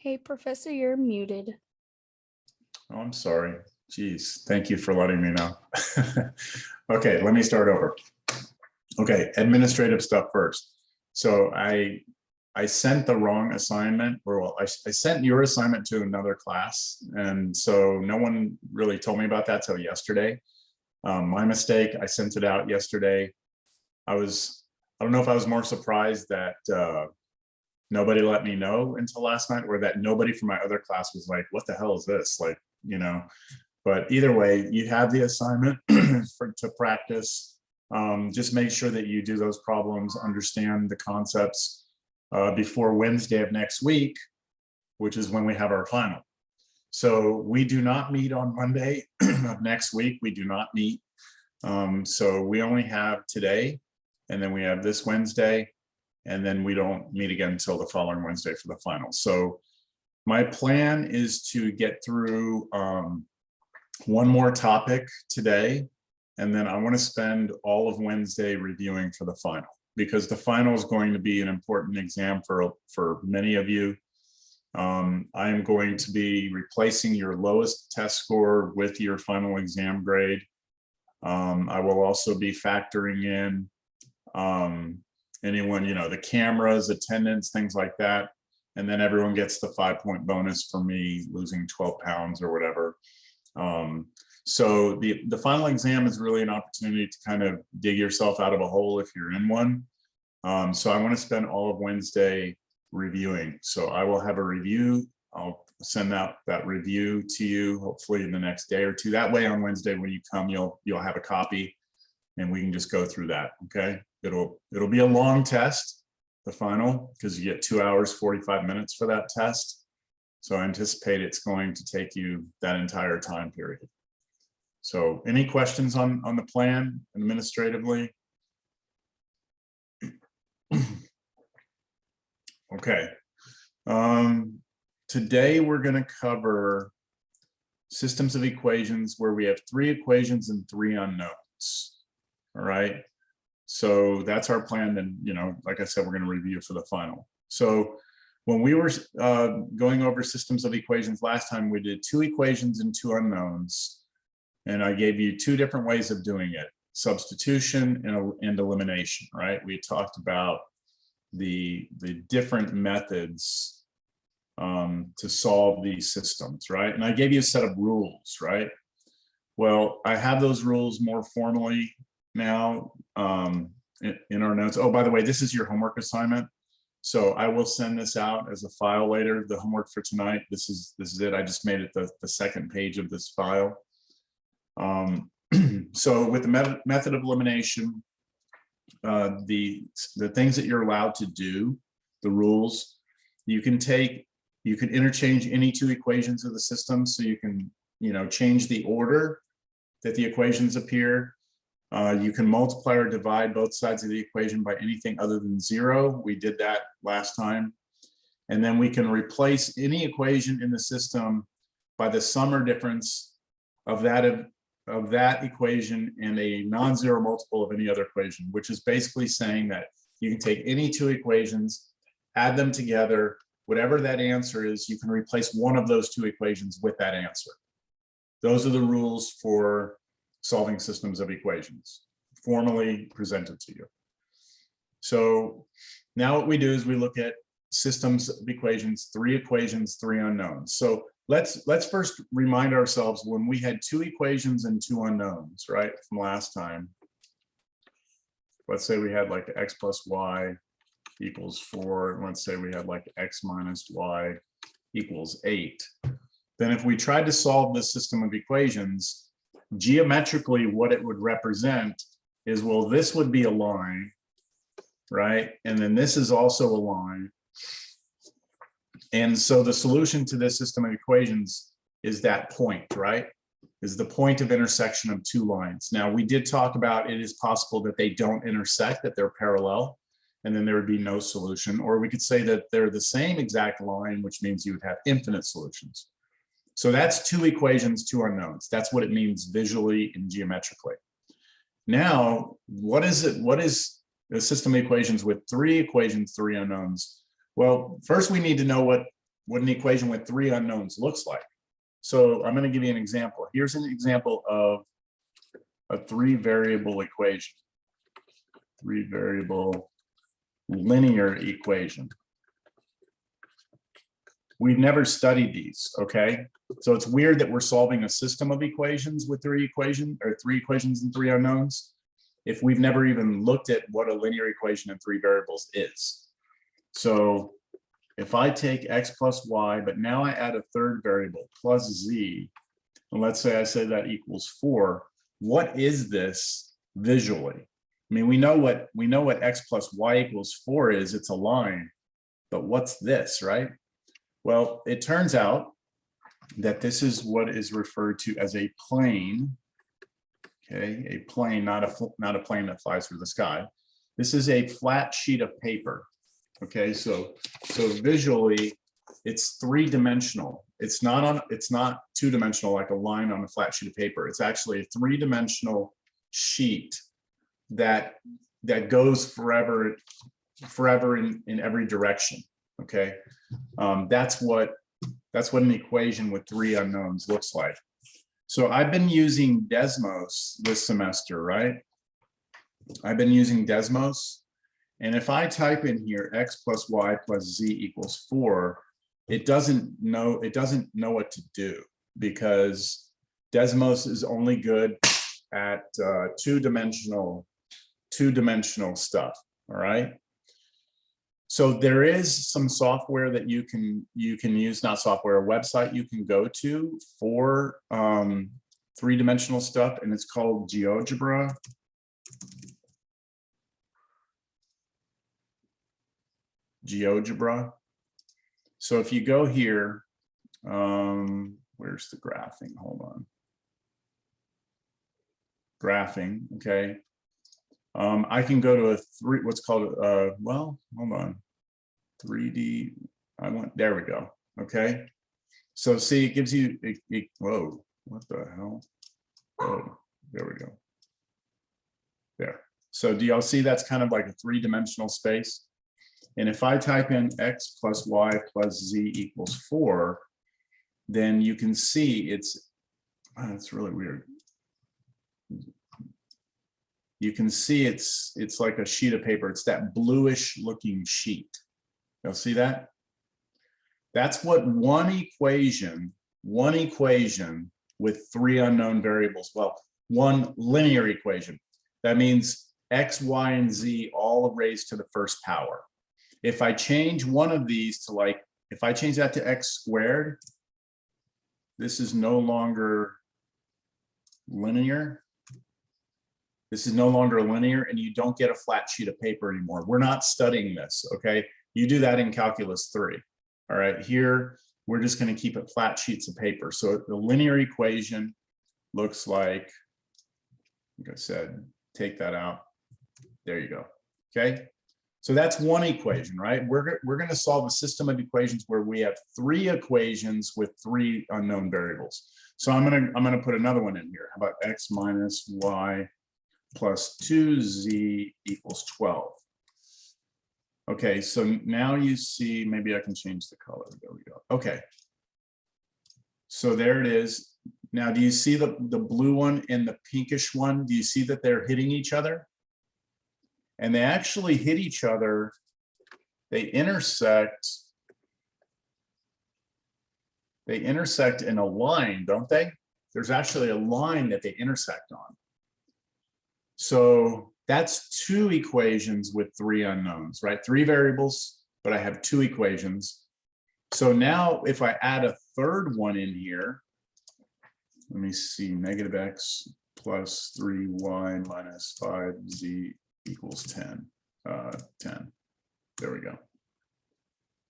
Hey, Professor, you're muted. Oh, I'm sorry. Geez, thank you for letting me know. Okay, let me start over. Okay, administrative stuff first. So I sent the wrong assignment, or well, I sent your assignment to another class, and so no one really told me about that till yesterday. My mistake. I sent it out yesterday. I don't know if I was more surprised that nobody let me know until last night, or that nobody from my other class was like, "What the hell is this?" Like, you know. But either way, you have the assignment to practice. Just make sure that you do those problems, understand the concepts before Wednesday of next week, which is when we have our final. So we do not meet on Monday of next week. We do not meet. So we only have today, and then we have this Wednesday, and then we don't meet again until the following Wednesday for the final. So my plan is to get through one more topic today, and then I want to spend all of Wednesday reviewing for the final, because the final is going to be an important exam for many of you. I am going to be replacing your lowest test score with your final exam grade. I will also be factoring in anyone, the cameras, attendance, things like that. And then everyone gets the 5-point bonus for me losing 12 pounds or whatever. So the final exam is really an opportunity to kind of dig yourself out of a hole if you're in one. So I want to spend all of Wednesday reviewing. So I will have a review. I'll send out that review to you hopefully in the next day or two. That way on Wednesday when you come, you'll have a copy and we can just go through that. Okay. It'll be a long test, the final, because you get 2 hours, 45 minutes for that test. So I anticipate it's going to take you that entire time period. So any questions on the plan administratively? Okay. Today we're going to cover systems of equations where we have 3 equations and 3 unknowns. All right. So that's our plan. And, like I said, we're going to review for the final. So when we were going over systems of equations last time, we did 2 equations and 2 unknowns. And I gave you 2 different ways of doing it: substitution and elimination, right? We talked about the different methods to solve these systems, right? And I gave you a set of rules, right? Well, I have those rules more formally now in our notes. Oh, by the way, this is your homework assignment. So I will send this out as a file later, the homework for tonight. This is it. I just made it the second page of this file. So with the method of elimination, the things that you're allowed to do, the rules, you can interchange any 2 equations of the system. So you can, change the order that the equations appear. You can multiply or divide both sides of the equation by anything other than 0. We did that last time. And then we can replace any equation in the system by the sum or difference of that equation and a non-zero multiple of any other equation, which is basically saying that you can take any 2 equations, add them together, whatever that answer is, you can replace one of those 2 equations with that answer. Those are the rules for solving systems of equations, formally presented to you. So now what we do is we look at systems of equations, 3 equations, 3 unknowns. So let's first remind ourselves when we had 2 equations and 2 unknowns, right, from last time. Let's say we had like x plus y equals 4. And let's say we had like x minus y equals 8. Then if we tried to solve this system of equations, geometrically what it would represent is, well, this would be a line, right? And then this is also a line. And so the solution to this system of equations is that point, right? Is the point of intersection of 2 lines. Now, we did talk about it is possible that they don't intersect, that they're parallel, and then there would be no solution. Or we could say that they're the same exact line, which means you would have infinite solutions. So that's 2 equations, 2 unknowns. That's what it means visually and geometrically. Now, what is it? What is a system of equations with 3 equations, 3 unknowns? Well, first we need to know what what an equation with three unknowns looks like. So I'm going to give you an example. Here's an example of a three variable equation, three variable linear equation. We've never studied these, okay? So it's weird that we're solving a system of equations with three equations and three unknowns if we've never even looked at what a linear equation in three variables is. So if I take x plus y, but now I add a third variable plus z, and let's say I say that equals 4, what is this visually? I mean, we know what x plus y equals 4 is, it's a line, but what's this, right? Well, it turns out that this is what is referred to as a plane. Okay, a plane, not a plane that flies through the sky. This is a flat sheet of paper. Okay, so visually, it's three-dimensional. It's not two-dimensional like a line on a flat sheet of paper. It's actually a three-dimensional sheet that goes forever in every direction. Okay, that's what an equation with three unknowns looks like. So I've been using Desmos this semester, right? I've been using Desmos, and if I type in here x plus y plus z equals 4, it doesn't know what to do, because Desmos is only good at two-dimensional stuff. All right. So there is some software that you can use, not software, a website you can go to for three-dimensional stuff, and it's called Geogebra. Geogebra. So if you go here, where's the graphing? Hold on. Graphing, okay. I can go to what's called, well, hold on, 3D, there we go, okay. So see, it gives you, whoa, what the hell? Whoa, there we go. There. So do y'all see that's kind of like a three-dimensional space? And if I type in x plus y plus z equals 4, then you can see it's really weird. You can see it's like a sheet of paper. It's that bluish looking sheet. You'll see that? That's what one equation with three unknown variables. Well, one linear equation. That means x, y, and z all raised to the first power. If I change one of these to if I change that to x squared, this is no longer linear. This is no longer linear, and you don't get a flat sheet of paper anymore. We're not studying this, okay? You do that in Calculus 3. All right, here, we're just gonna keep it flat sheets of paper. So the linear equation looks like I said, take that out. There you go, okay? So that's one equation, right? We're gonna solve a system of equations where we have three equations with three unknown variables. So I'm gonna put another one in here. How about x minus y plus 2z equals 12. Okay, so now you see, maybe I can change the color. There we go. Okay. So there it is. Now, do you see the blue one and the pinkish one? Do you see that they're hitting each other? And they actually hit each other. They intersect. They intersect in a line, don't they? There's actually a line that they intersect on. So that's two equations with three unknowns, right? Three variables, but I have two equations. So now if I add a third one in here, let me see, negative x plus 3y minus 5z equals 10. 10. There we go.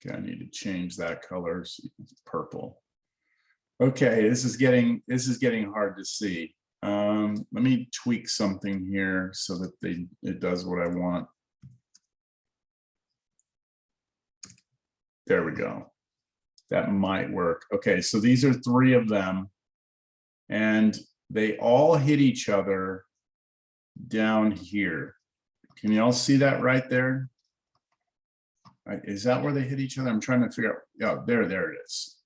Okay, I need to change that color. So it's purple. Okay, this is getting hard to see. Let me tweak something here so that it does what I want. There we go. That might work. Okay, so these are three of them, and they all hit each other down here. Can you all see that right there? Is that where they hit each other? I'm trying to figure out. Yeah, there it is.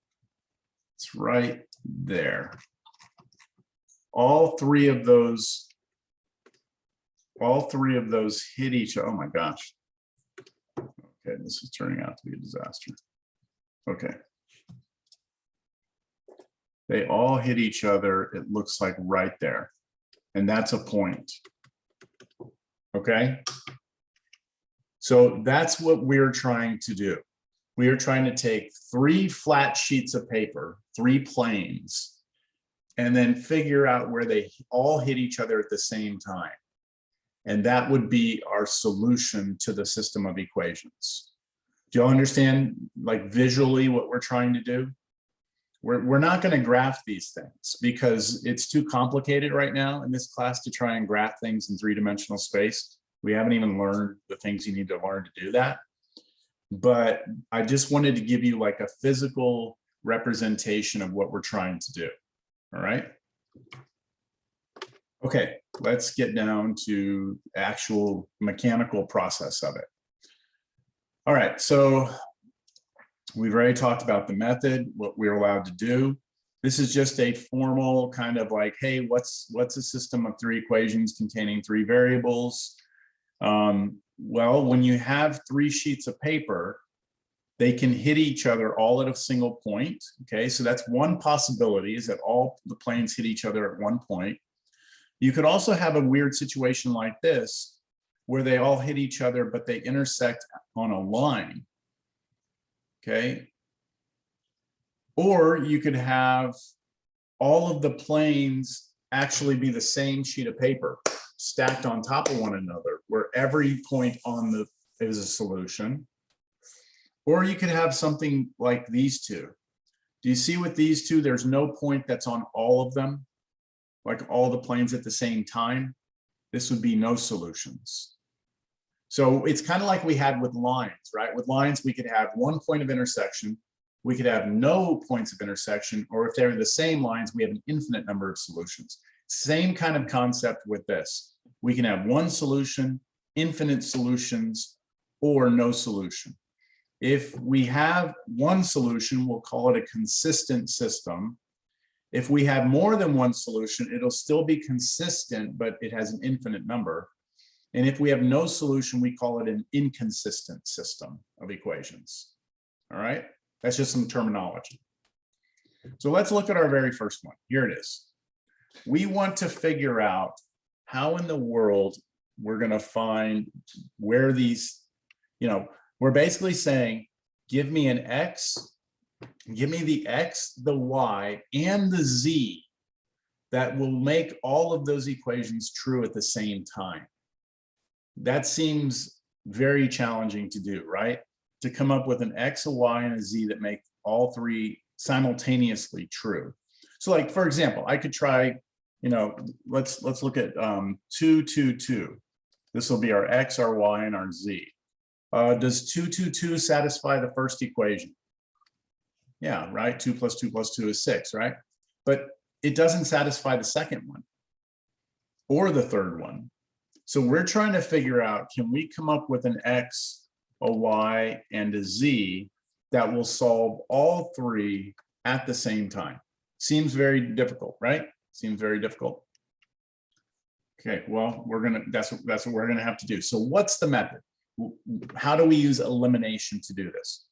It's right there. All three of those hit each other. Oh my gosh. Okay, this is turning out to be a disaster. Okay. They all hit each other, it looks like right there. And that's a point. Okay. So that's what we're trying to do. We are trying to take 3 flat sheets of paper, 3 planes, and then figure out where they all hit each other at the same time. And that would be our solution to the system of equations. Do you all understand, like visually, what we're trying to do? We're not going to graph these things because it's too complicated right now in this class to try and graph things in 3-dimensional space. We haven't even learned the things you need to learn to do that. But I just wanted to give you like a physical representation of what we're trying to do. All right. Okay, let's get down to actual mechanical process of it. All right, so we've already talked about the method, what we're allowed to do. This is just a formal kind of like, hey, what's a system of 3 equations containing 3 variables? Well, when you have 3 sheets of paper, they can hit each other all at a single point. Okay, so that's one possibility, is that all the planes hit each other at one point. You could also have a weird situation like this, where they all hit each other, but they intersect on a line. Okay. Or you could have all of the planes actually be the same sheet of paper stacked on top of one another, where every point on the is a solution. Or you could have something like these two. Do you see with these two, there's no point that's on all of them, like all the planes at the same time? This would be no solutions. So it's kind of like we had with lines, right? With lines, we could have one point of intersection, we could have no points of intersection, or if they're the same lines, we have an infinite number of solutions. Same kind of concept with this. We can have one solution, infinite solutions, or no solution. If we have one solution, we'll call it a consistent system. If we have more than one solution, it'll still be consistent, but it has an infinite number. And if we have no solution, we call it an inconsistent system of equations. All right, that's just some terminology. So let's look at our very first one. Here it is. We want to figure out how in the world we're going to find where these, we're basically saying, give me an X, give me the X, the Y, and the Z that will make all of those equations true at the same time. That seems very challenging to do, right? To come up with an X, a Y, and a Z that make all 3 simultaneously true. So like, for example, I could try, let's look at 2, 2, 2. This will be our X, our Y, and our Z. Does 2, 2, 2 satisfy the first equation? Yeah, right, 2 plus 2 plus 2 is 6, right? But it doesn't satisfy the second one or the third one. So we're trying to figure out, can we come up with an X, a Y, and a Z that will solve all 3 at the same time? Seems very difficult, right? Seems very difficult. Okay, well, that's what we're gonna have to do. So what's the method? How do we use elimination to do this?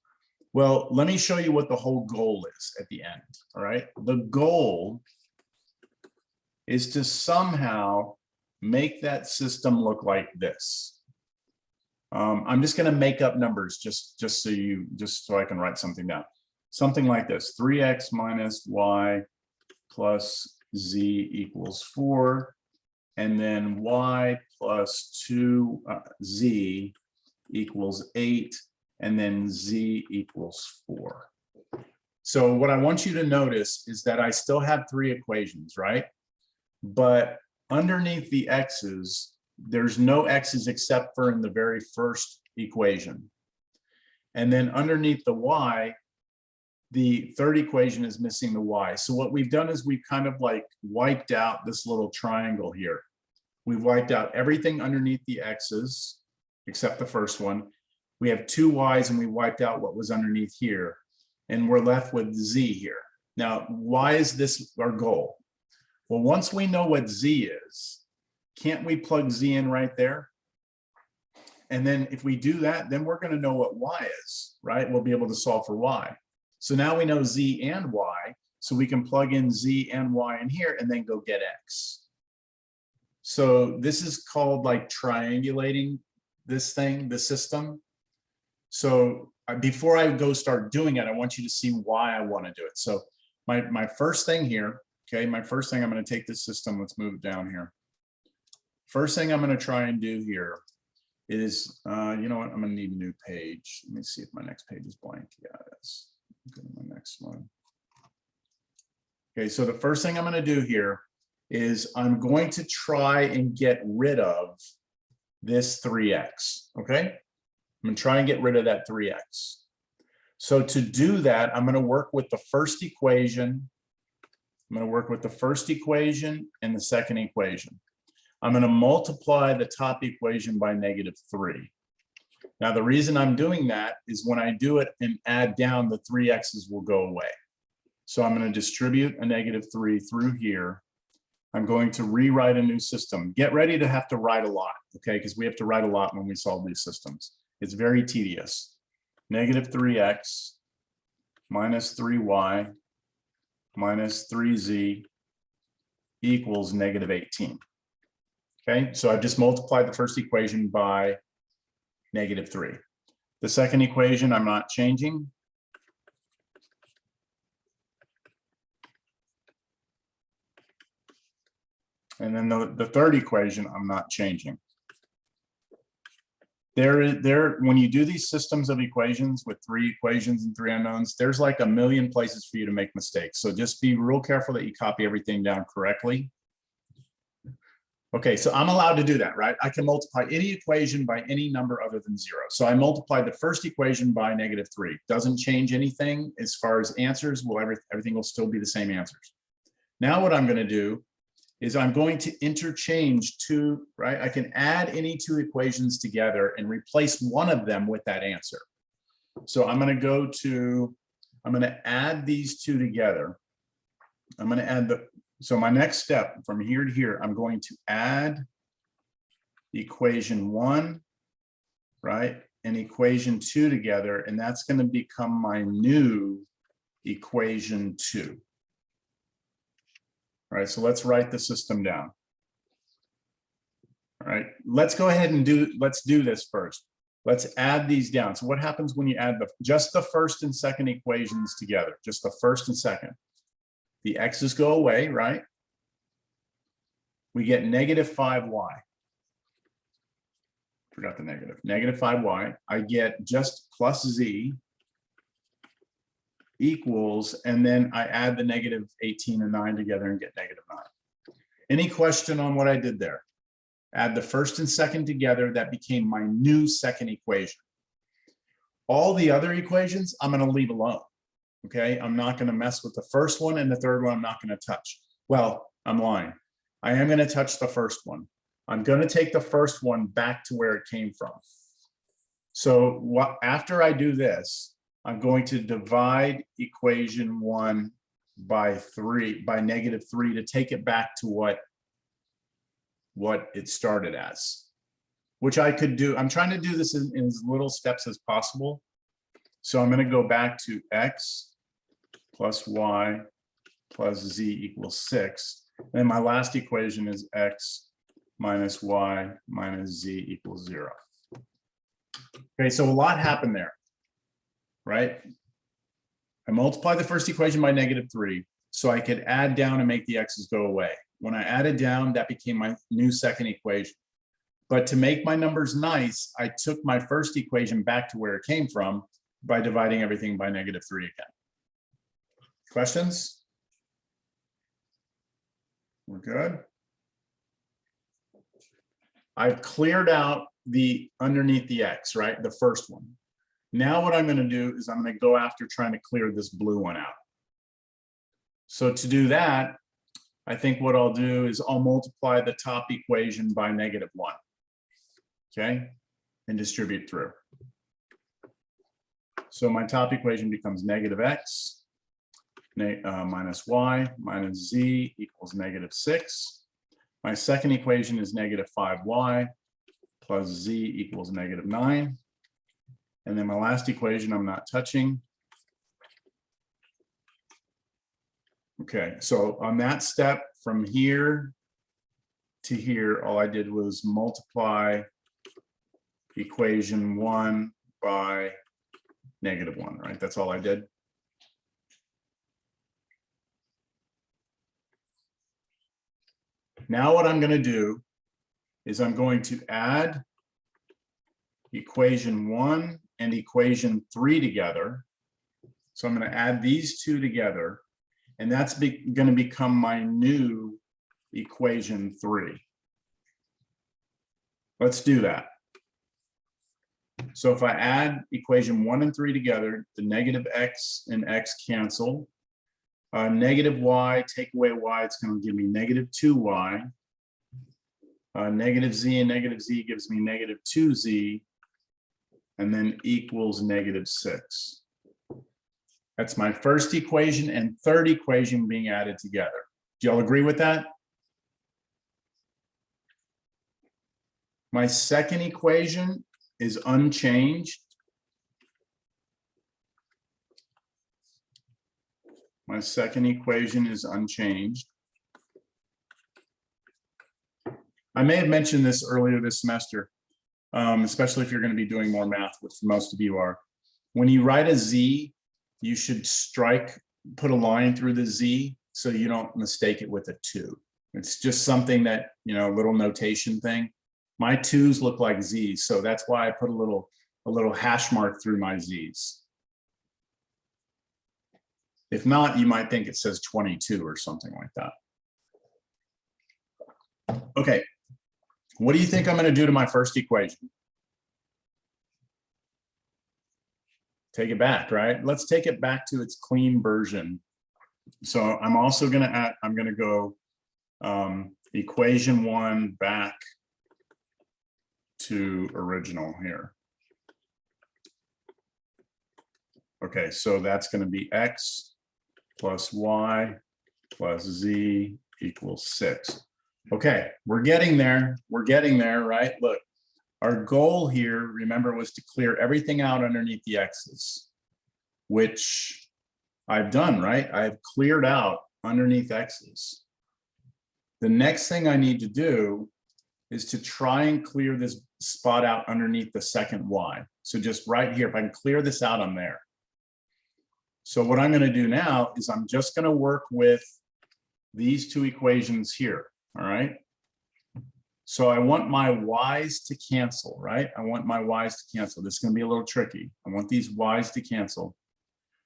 Well, let me show you what the whole goal is at the end, all right? The goal is to somehow make that system look like this. I'm just going to make up numbers just so I can write something down. Something like this: 3x minus y plus z equals 4, and then y plus 2z equals 8, and then z equals 4. So what I want you to notice is that I still have 3 equations, right? But underneath the x's, there's no x's except for in the very first equation. And then underneath the y, the third equation is missing the y. So what we've done is we've kind of like wiped out this little triangle here. We've wiped out everything underneath the x's except the first one. We have two y's and we wiped out what was underneath here. And we're left with z here. Now, why is this our goal? Well, once we know what z is, can't we plug z in right there? And then if we do that, then we're going to know what y is, right? We'll be able to solve for y. So now we know z and y, so we can plug in z and y in here and then go get x. So this is called like triangulating this thing, the system. So before I go start doing it, I want you to see why I want to do it. So my first thing here, okay, my first thing, I'm going to take this system, let's move it down here. First thing I'm going to try and do here is, you know what, I'm going to need a new page. Let me see if my next page is blank. Yeah, it is. Go to my next one. Okay, so the first thing I'm going to do here is I'm going to try and get rid of this 3x, okay? I'm going to try and get rid of that 3x. So to do that, I'm going to work with the first equation. I'm going to work with the first equation and the second equation. I'm going to multiply the top equation by -3. Now, the reason I'm doing that is when I do it and add down, the 3x's will go away. So I'm going to distribute a -3 through here. I'm going to rewrite a new system. Get ready to have to write a lot, okay? Because we have to write a lot when we solve these systems. It's very tedious. -3x minus 3y minus 3z equals -18. Okay, so I've just multiplied the first equation by -3. The second equation I'm not changing. And then the third equation I'm not changing. When you do these systems of equations with 3 equations and 3 unknowns, there's like a million places for you to make mistakes. So just be real careful that you copy everything down correctly. Okay, so I'm allowed to do that, right? I can multiply any equation by any number other than 0. So I multiplied the first equation by -3. Doesn't change anything as far as answers. Well, everything will still be the same answers. Now what I'm going to do is I'm going to interchange two, right? I can add any 2 equations together and replace one of them with that answer. So I'm going to add these 2 together. I'm going to add so my next step from here to here, I'm going to add equation 1, right? And equation 2 together, and that's going to become my new equation 2. All right, so let's write the system down. All right, let's go ahead and let's do this first. Let's add these down. So what happens when you add just the first and second equations together, just the first and second? The x's go away, right? We get -5y. Forgot the negative. -5y. I get just plus z equals, and then I add the -18 and 9 together and get -9. Any question on what I did there? Add the first and second together, that became my new second equation. All the other equations, I'm going to leave alone. Okay, I'm not going to mess with the first one, and the third one I'm not going to touch. Well, I'm lying. I am going to touch the first one. I'm going to take the first one back to where it came from. So after I do this, I'm going to divide equation 1 by -3 to take it back to what it started as, which I could do. I'm trying to do this in as little steps as possible. So I'm going to go back to x plus y plus z equals 6. And my last equation is x minus y minus z equals 0. Okay, so a lot happened there, right? I multiplied the first equation by -3, so I could add down and make the x's go away. When I added down, that became my new second equation. But to make my numbers nice, I took my first equation back to where it came from by dividing everything by -3 again. Questions? We're good. I've cleared out the underneath the x, right? The first one. Now what I'm going to do is I'm going to go after trying to clear this blue one out. So to do that, I think what I'll do is I'll multiply the top equation by -1. Okay, and distribute through. So my top equation becomes negative x minus y minus z equals negative 6. My second equation is negative 5y plus z equals negative 9. And then my last equation I'm not touching. Okay, so on that step from here to here, all I did was multiply equation 1 by negative 1, right? That's all I did. Now what I'm going to do is I'm going to add equation 1 and equation 3 together. So I'm going to add these two together, and that's going to become my new equation 3. Let's do that. So if I add equation 1 and 3 together, the negative x and x cancel. Negative y, take away y, it's going to give me negative 2y. Negative z and negative z gives me negative 2z, and then equals negative 6. That's my first equation and third equation being added together. Do y'all agree with that? My second equation is unchanged. My second equation is unchanged. I may have mentioned this earlier this semester, especially if you're going to be doing more math, which most of you are. When you write a z, you should put a line through the z so you don't mistake it with a 2. It's just something that, you know, a little notation thing. My 2's look like z's, so that's why I put a little hash mark through my z's. If not, you might think it says 22 or something like that. Okay, what do you think I'm going to do to my first equation? Take it back, right? Let's take it back to its clean version. So I'm also going to add, I'm going to go equation 1 back to original here. Okay, so that's going to be x plus y plus z equals 6. Okay, we're getting there. We're getting there, right? Look, our goal here, remember, was to clear everything out underneath the x's, which I've done, right? I've cleared out underneath x's. The next thing I need to do is to try and clear this spot out underneath the second y. So just right here, if I can clear this out, I'm there. So what I'm going to do now is I'm just going to work with these two equations here, all right? So I want my y's to cancel, right? I want my y's to cancel. This is going to be a little tricky. I want these y's to cancel.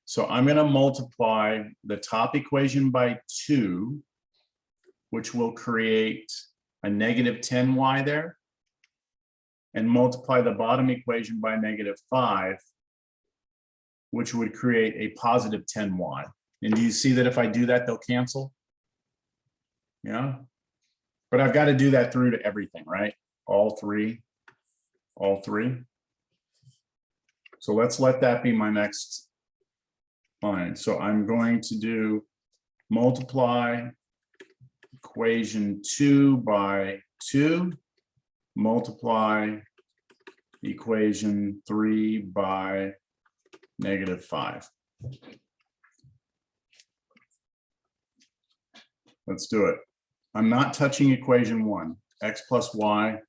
So I'm going to multiply the top equation by 2, which will create a negative 10y there, and multiply the bottom equation by negative 5, which would create a positive 10y. And do you see that if I do that, they'll cancel? Yeah. But I've got to do that through to everything, right? All three. So let's let that be my next line. So I'm going to do multiply equation 2 by 2, multiply equation 3 by negative 5. Let's do it. I'm not touching equation 1. X plus y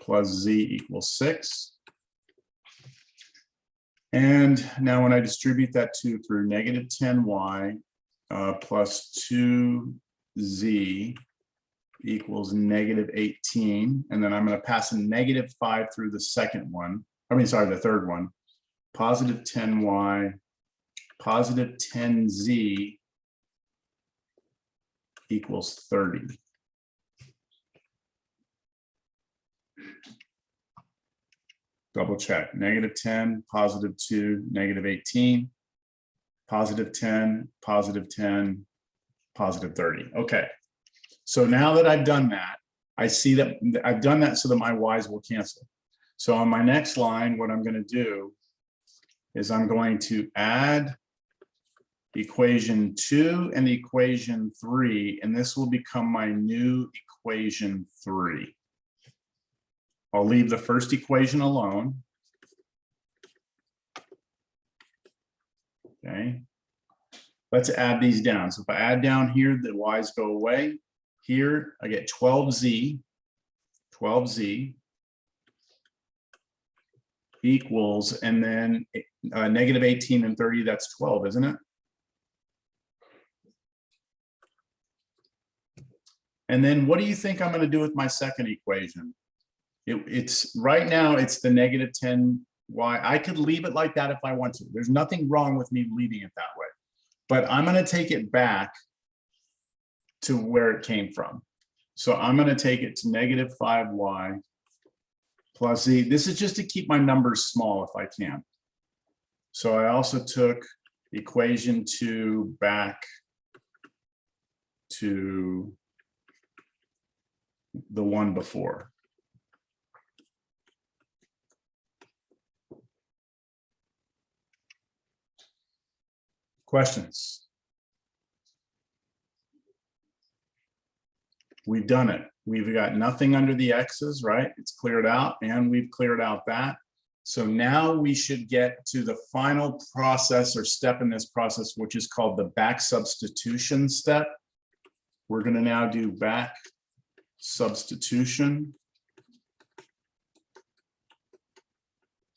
plus z equals 6. And now when I distribute that 2 through, negative 10y plus 2z equals negative 18. And then I'm going to pass a negative 5 through the second one. I mean, sorry, the third one. Positive 10y, positive 10z equals 30. Double check. Negative 10, positive 2, negative 18, positive 10, positive 10, positive 30. Okay. So now that I've done that, I see that I've done that so that my y's will cancel. So on my next line, what I'm going to do is I'm going to add equation 2 and equation 3, and this will become my new equation 3. I'll leave the first equation alone. Okay. Let's add these down. So if I add down here, the y's go away. Here, I get 12z equals, and then negative 18 and 30, that's 12, isn't it? And then what do you think I'm going to do with my second equation? It's right now, it's the negative 10y. I could leave it like that if I want to. There's nothing wrong with me leaving it that way. But I'm going to take it back to where it came from. So I'm going to take it to negative 5y plus z. This is just to keep my numbers small if I can. So I also took equation 2 back to the one before. Questions? We've done it. We've got nothing under the x's, right? It's cleared out, and we've cleared out that. So now we should get to the final process or step in this process, which is called the back substitution step. We're going to now do back substitution,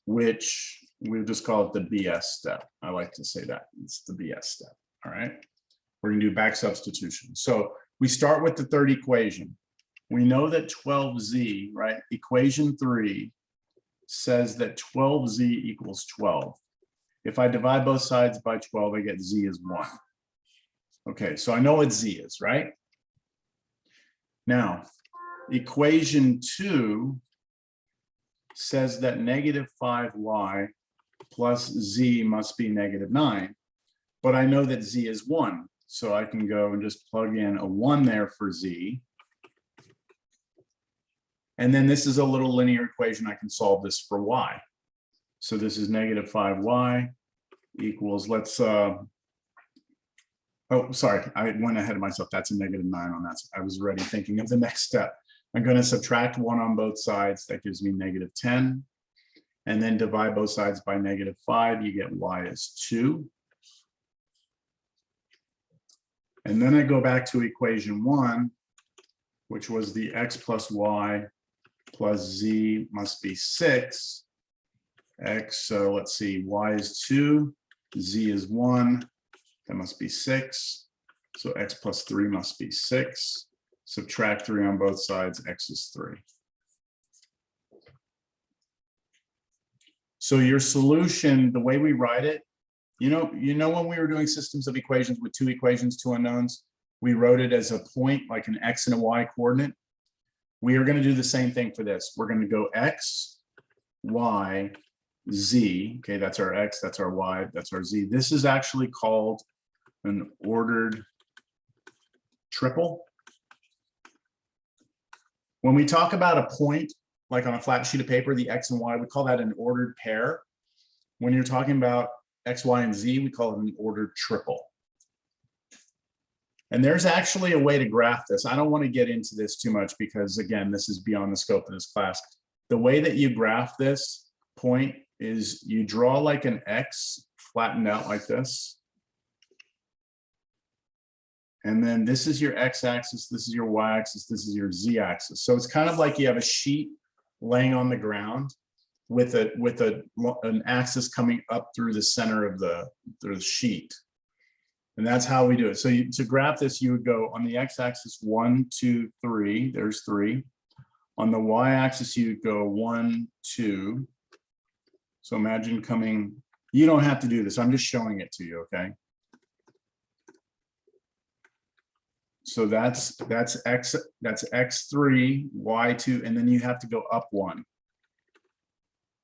which we'll just call it the BS step. I like to say that it's the BS step. All right. We're going to do back substitution. So we start with the third equation. We know that 12z, right? Equation 3 says that 12z equals 12. If I divide both sides by 12, I get z is 1. Okay, so I know what z is, right? Now, equation 2 says that negative 5y plus z must be negative 9, but I know that z is 1. So I can go and just plug in a 1 there for z. And then this is a little linear equation. I can solve this for y. So this is negative 5y equals, let's, oh, sorry, I went ahead of myself. That's a negative 9 on that. I was already thinking of the next step. I'm going to subtract 1 on both sides. That gives me negative 10. And then divide both sides by negative 5. You get y is 2. And then I go back to equation 1, which was the x plus y plus z must be 6. X, so let's see, y is 2, z is 1. That must be 6. So x plus 3 must be 6. Subtract 3 on both sides, x is 3. So your solution, the way we write it, you know when we were doing systems of equations with 2 equations, 2 unknowns, we wrote it as a point, like an x and a y coordinate. We are going to do the same thing for this. We're going to go x, y, z. Okay, that's our x, that's our y, that's our z. This is actually called an ordered triple. When we talk about a point, like on a flat sheet of paper, the x and y, we call that an ordered pair. When you're talking about x, y, and z, we call it an ordered triple. And there's actually a way to graph this. I don't want to get into this too much because, again, this is beyond the scope of this class. The way that you graph this point is you draw like an X flattened out like this. And then this is your x-axis, this is your y-axis, this is your z-axis. So it's kind of like you have a sheet laying on the ground with an axis coming up through the center of the sheet. And that's how we do it. So to graph this, you would go on the x-axis 1, 2, 3. There's 3. On the y-axis, you'd go 1, 2. So imagine coming. You don't have to do this. I'm just showing it to you. Okay. So that's x. That's x3, y2, and then you have to go up 1.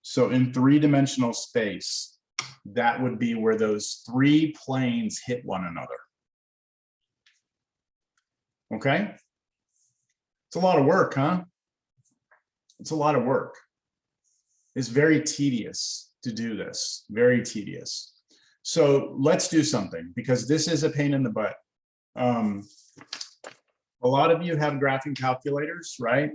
So in 3-dimensional space, that would be where those 3 planes hit one another. Okay? It's a lot of work, huh? It's a lot of work. It's very tedious to do this, very tedious. So let's do something, because this is a pain in the butt. A lot of you have graphing calculators, right?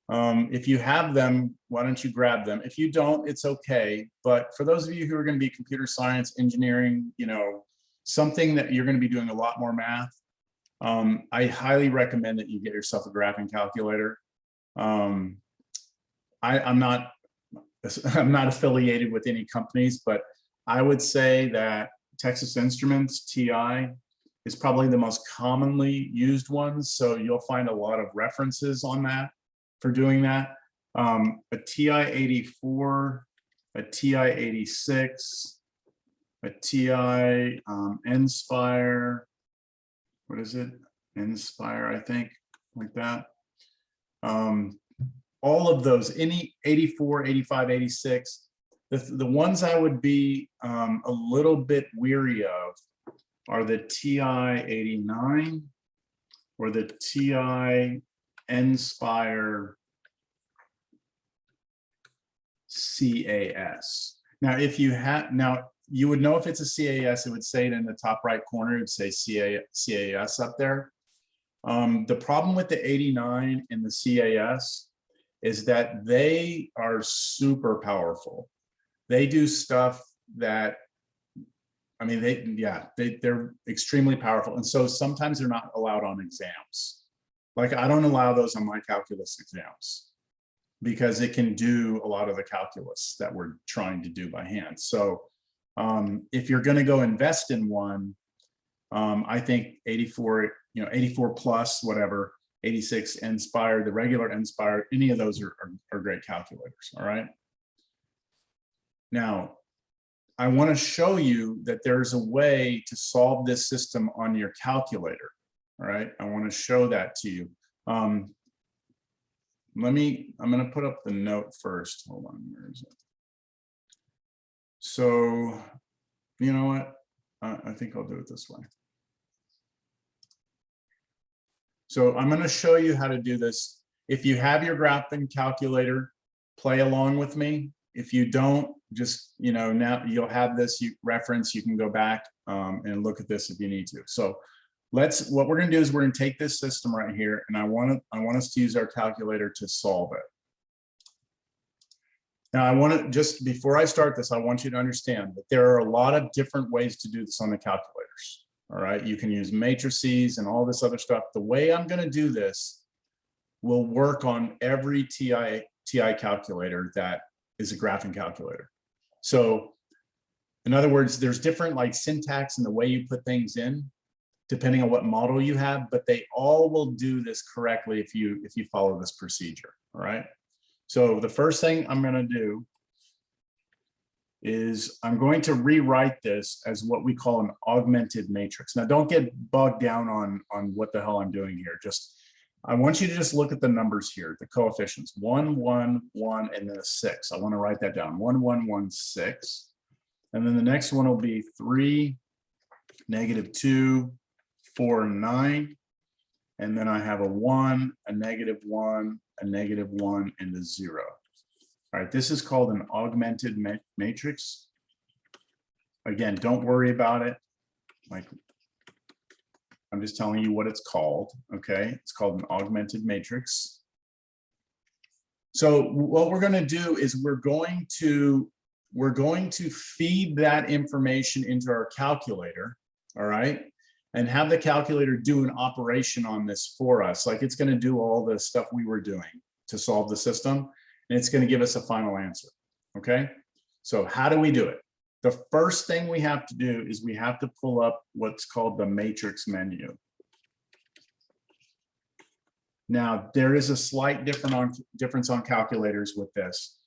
If you have them, why don't you grab them? If you don't, it's okay. But for those of you who are going to be computer science, engineering, you know, something that you're going to be doing a lot more math, I highly recommend that you get yourself a graphing calculator. I'm not affiliated with any companies, but I would say that Texas Instruments TI is probably the most commonly used one. So you'll find a lot of references on that for doing that. A TI-84, a TI-86, a TI Nspire, what is it? Nspire, I think, like that. All of those, any 84, 85, 86, the ones I would be a little bit weary of are the TI-89 or the TI Nspire CAS. Now, if you have, you would know if it's a CAS, it would say it in the top right corner, it would say CAS up there. The problem with the 89 and the CAS is that they are super powerful. They do stuff that, I mean, they're extremely powerful. And so sometimes they're not allowed on exams. Like I don't allow those on my calculus exams because it can do a lot of the calculus that we're trying to do by hand. So if you're going to go invest in one, I think 84, 84 plus, whatever, 86 Nspire, the regular Nspire, any of those are great calculators. All right. Now, I want to show you that there's a way to solve this system on your calculator. All right. I want to show that to you. I'm going to put up the note first. Hold on. Where is it? So, you know what? I think I'll do it this way. So I'm going to show you how to do this. If you have your graphing calculator, play along with me. If you don't, just, now you'll have this reference. You can go back and look at this if you need to. So what we're going to do is we're going to take this system right here, and I want us to use our calculator to solve it. Now, just before I start this, I want you to understand that there are a lot of different ways to do this on the calculators. All right, you can use matrices and all this other stuff. The way I'm going to do this will work on every TI calculator that is a graphing calculator. So in other words, there's different like syntax and the way you put things in, depending on what model you have, but they all will do this correctly if you follow this procedure. All right. So the first thing I'm going to do is I'm going to rewrite this as what we call an augmented matrix. Now, don't get bogged down on what the hell I'm doing here. I want you to just look at the numbers here, the coefficients, 1, 1, 1, and then a 6. I want to write that down, 1, 1, 1, 6. And then the next one will be 3, -2, 4, 9. And then I have a 1, a -1, a -1, and a 0. All right, this is called an augmented matrix. Again, don't worry about it. Like, I'm just telling you what it's called, okay? It's called an augmented matrix. So what we're going to do is we're going to feed that information into our calculator, all right? And have the calculator do an operation on this for us. Like it's going to do all the stuff we were doing to solve the system. And it's going to give us a final answer, okay? So how do we do it? The first thing we have to do is we have to pull up what's called the matrix menu. Now, there is a slight difference on calculators with this.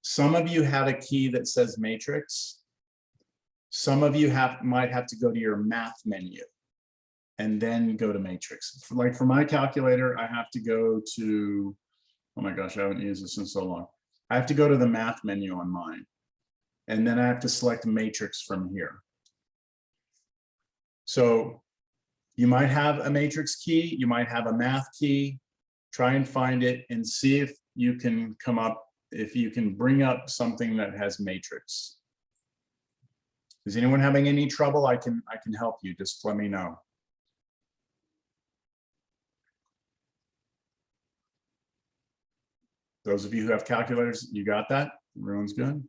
Some of you have a key that says matrix. Some of you might have to go to your math menu and then go to matrix. Like for my calculator, I have to go to, oh my gosh, I haven't used this in so long. I have to go to the math menu on mine. And then I have to select matrix from here. So you might have a matrix key, you might have a math key. Try and find it and see if you can come up if you can bring up something that has matrix. Is anyone having any trouble? I can help you. Just let me know. Those of you who have calculators, you got that? Everyone's good?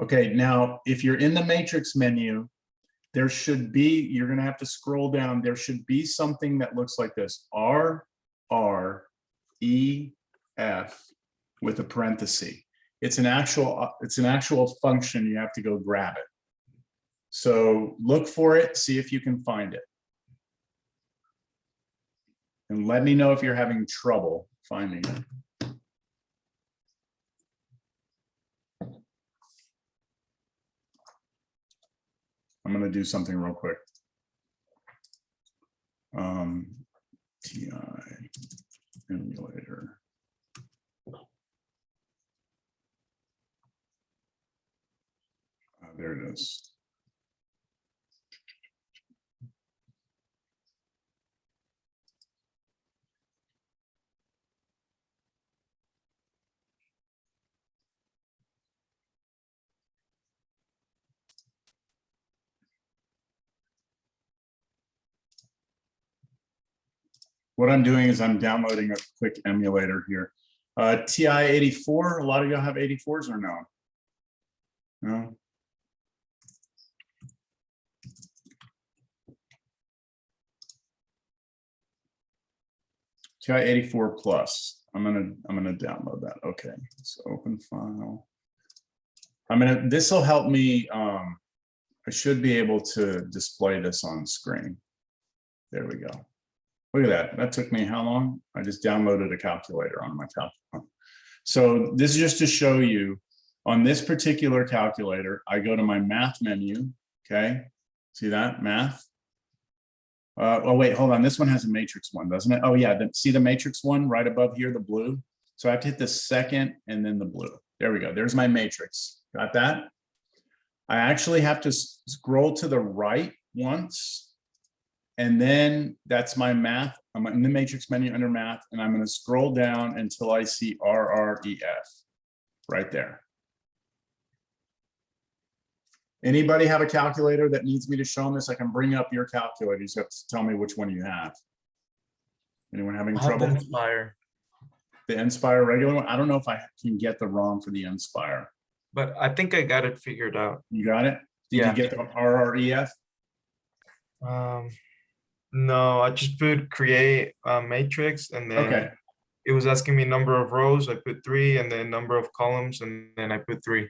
Okay, now if you're in the matrix menu, there should be, you're going to have to scroll down. There should be something that looks like this: R, R, E, F with a parenthesis. It's an actual function. You have to go grab it. So look for it, see if you can find it. And let me know if you're having trouble finding it. I'm going to do something real quick. TI emulator. There it is. What I'm doing is I'm downloading a quick emulator here. TI-84, a lot of y'all have 84s or no? No? TI-84 plus. I'm gonna download that. Okay, so open file. This will help me. I should be able to display this on screen. There we go. Look at that. That took me how long? I just downloaded a calculator on my calculator. So this is just to show you on this particular calculator, I go to my math menu. Okay, see that math? Oh wait, hold on. This one has a matrix one, doesn't it? Oh yeah, see the matrix one right above here, the blue. So I have to hit the second and then the blue. There we go. There's my matrix. Got that? I actually have to scroll to the right once. And then that's my math. I'm in the matrix menu under math, and I'm going to scroll down until I see RREF right there. Anybody have a calculator that needs me to show them this? I can bring up your calculator. You just have to tell me which one you have. Anyone having trouble? The Inspire. The Inspire regular one? I don't know if I can get the ROM for the Inspire. But I think I got it figured out. You got it? Did you get the RREF? No, I just put create matrix, and then it was asking me number of rows. I put 3, and then number of columns, and then I put 3.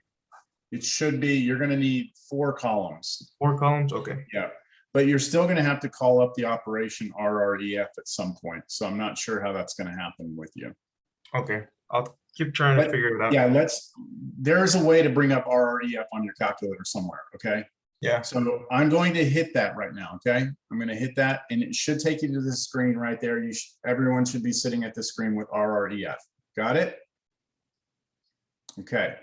It should be, you're going to need 4 columns. 4 columns, okay. Yeah, but you're still going to have to call up the operation RREF at some point. So I'm not sure how that's going to happen with you. Okay, I'll keep trying to figure it out. Yeah, there's a way to bring up RREF on your calculator somewhere, okay? Yeah. So I'm going to hit that right now, okay? I'm going to hit that, and it should take you to the screen right there. Everyone should be sitting at the screen with RREF. Got it? Okay.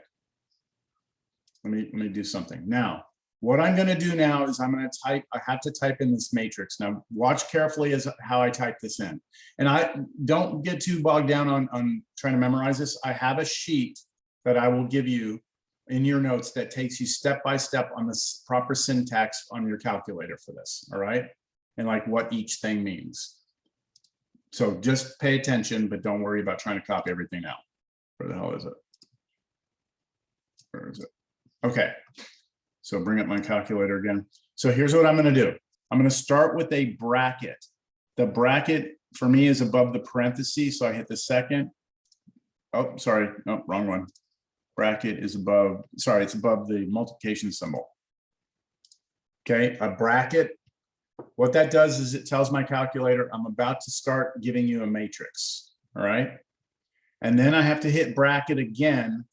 Let me do something. Now, what I'm going to do now is I'm going to type, I have to type in this matrix. Now, watch carefully as how I type this in. And I don't get too bogged down on trying to memorize this. I have a sheet that I will give you in your notes that takes you step by step on the proper syntax on your calculator for this, all right? And like what each thing means. So just pay attention, but don't worry about trying to copy everything out. Where the hell is it? Where is it? Okay, so bring up my calculator again. So here's what I'm gonna do. I'm gonna start with a bracket. The bracket for me is above the parentheses, so I hit the second. Oh, sorry, no, wrong one. Bracket is above, sorry, it's above the multiplication symbol. Okay, a bracket. What that does is it tells my calculator I'm about to start giving you a matrix, all right? And then I have to hit bracket again,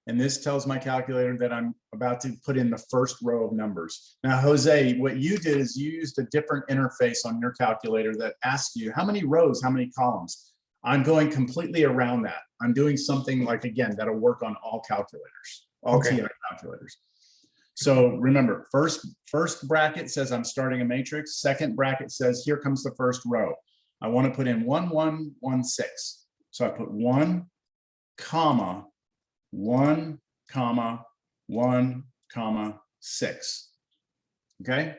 and this tells my calculator that I'm about to put in the first row of numbers. Now, Jose, what you did is you used a different interface on your calculator that asks you how many rows, how many columns. I'm going completely around that. I'm doing something like, again, that'll work on all calculators, all TI calculators. So remember, first bracket says I'm starting a matrix. Second bracket says here comes the first row. I want to put in 1, 1, 1, 6. So I put 1, comma, 1, comma, 1, comma, 6. Okay,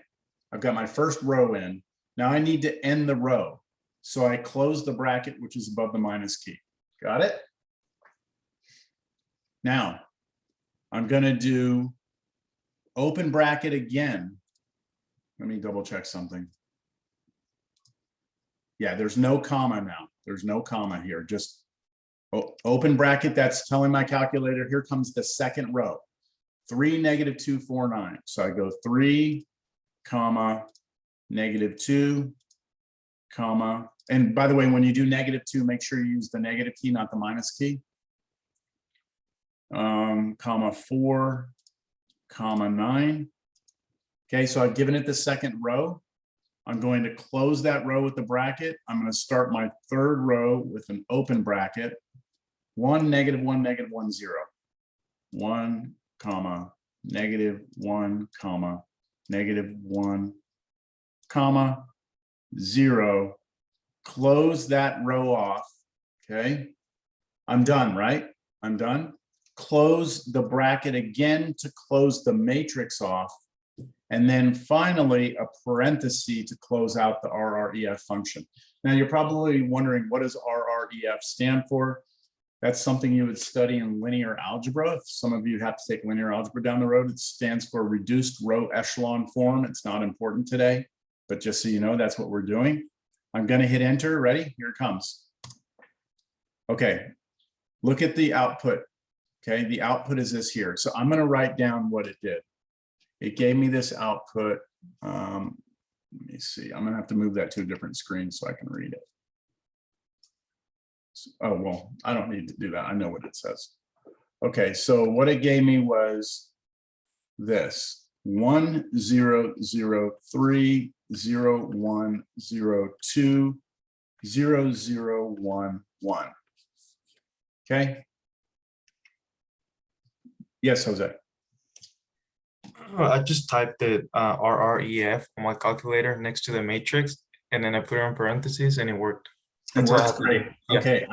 I've got my first row in. Now I need to end the row. So I close the bracket, which is above the minus key. Got it? Now, I'm going to do open bracket again. Let me double check something. Yeah, there's no comma now. There's no comma here. Just open bracket. That's telling my calculator, here comes the second row. 3, negative 2, 4, 9. So I go 3, comma, negative 2, comma. And by the way, when you do negative 2, make sure you use the negative key, not the minus key. Comma 4, comma 9. Okay, so I've given it the second row. I'm going to close that row with the bracket. I'm going to start my third row with an open bracket. 1, negative 1, negative 1, 0. 1, comma, negative 1, comma, negative 1, comma, 0. Close that row off. Okay, I'm done, right? I'm done. Close the bracket again to close the matrix off. And then finally a parenthesis to close out the RREF function. Now you're probably wondering, what does RREF stand for? That's something you would study in linear algebra. If some of you have to take linear algebra down the road, it stands for reduced row echelon form. It's not important today, but just so you know, that's what we're doing. I'm going to hit enter. Ready? Here it comes. Okay, look at the output. Okay, the output is this here. So I'm going to write down what it did. It gave me this output. Let me see. I'm going to have to move that to a different screen so I can read it. Oh, well, I don't need to do that. I know what it says. Okay, so what it gave me was this. 1 0 0 3 0 1 0 2 0 0 1 1. Okay. Yes, Jose. I just typed it RREF on my calculator next to the matrix, and then I put it in parentheses, and it worked. It That's all I works had to great. do. Yeah. Okay,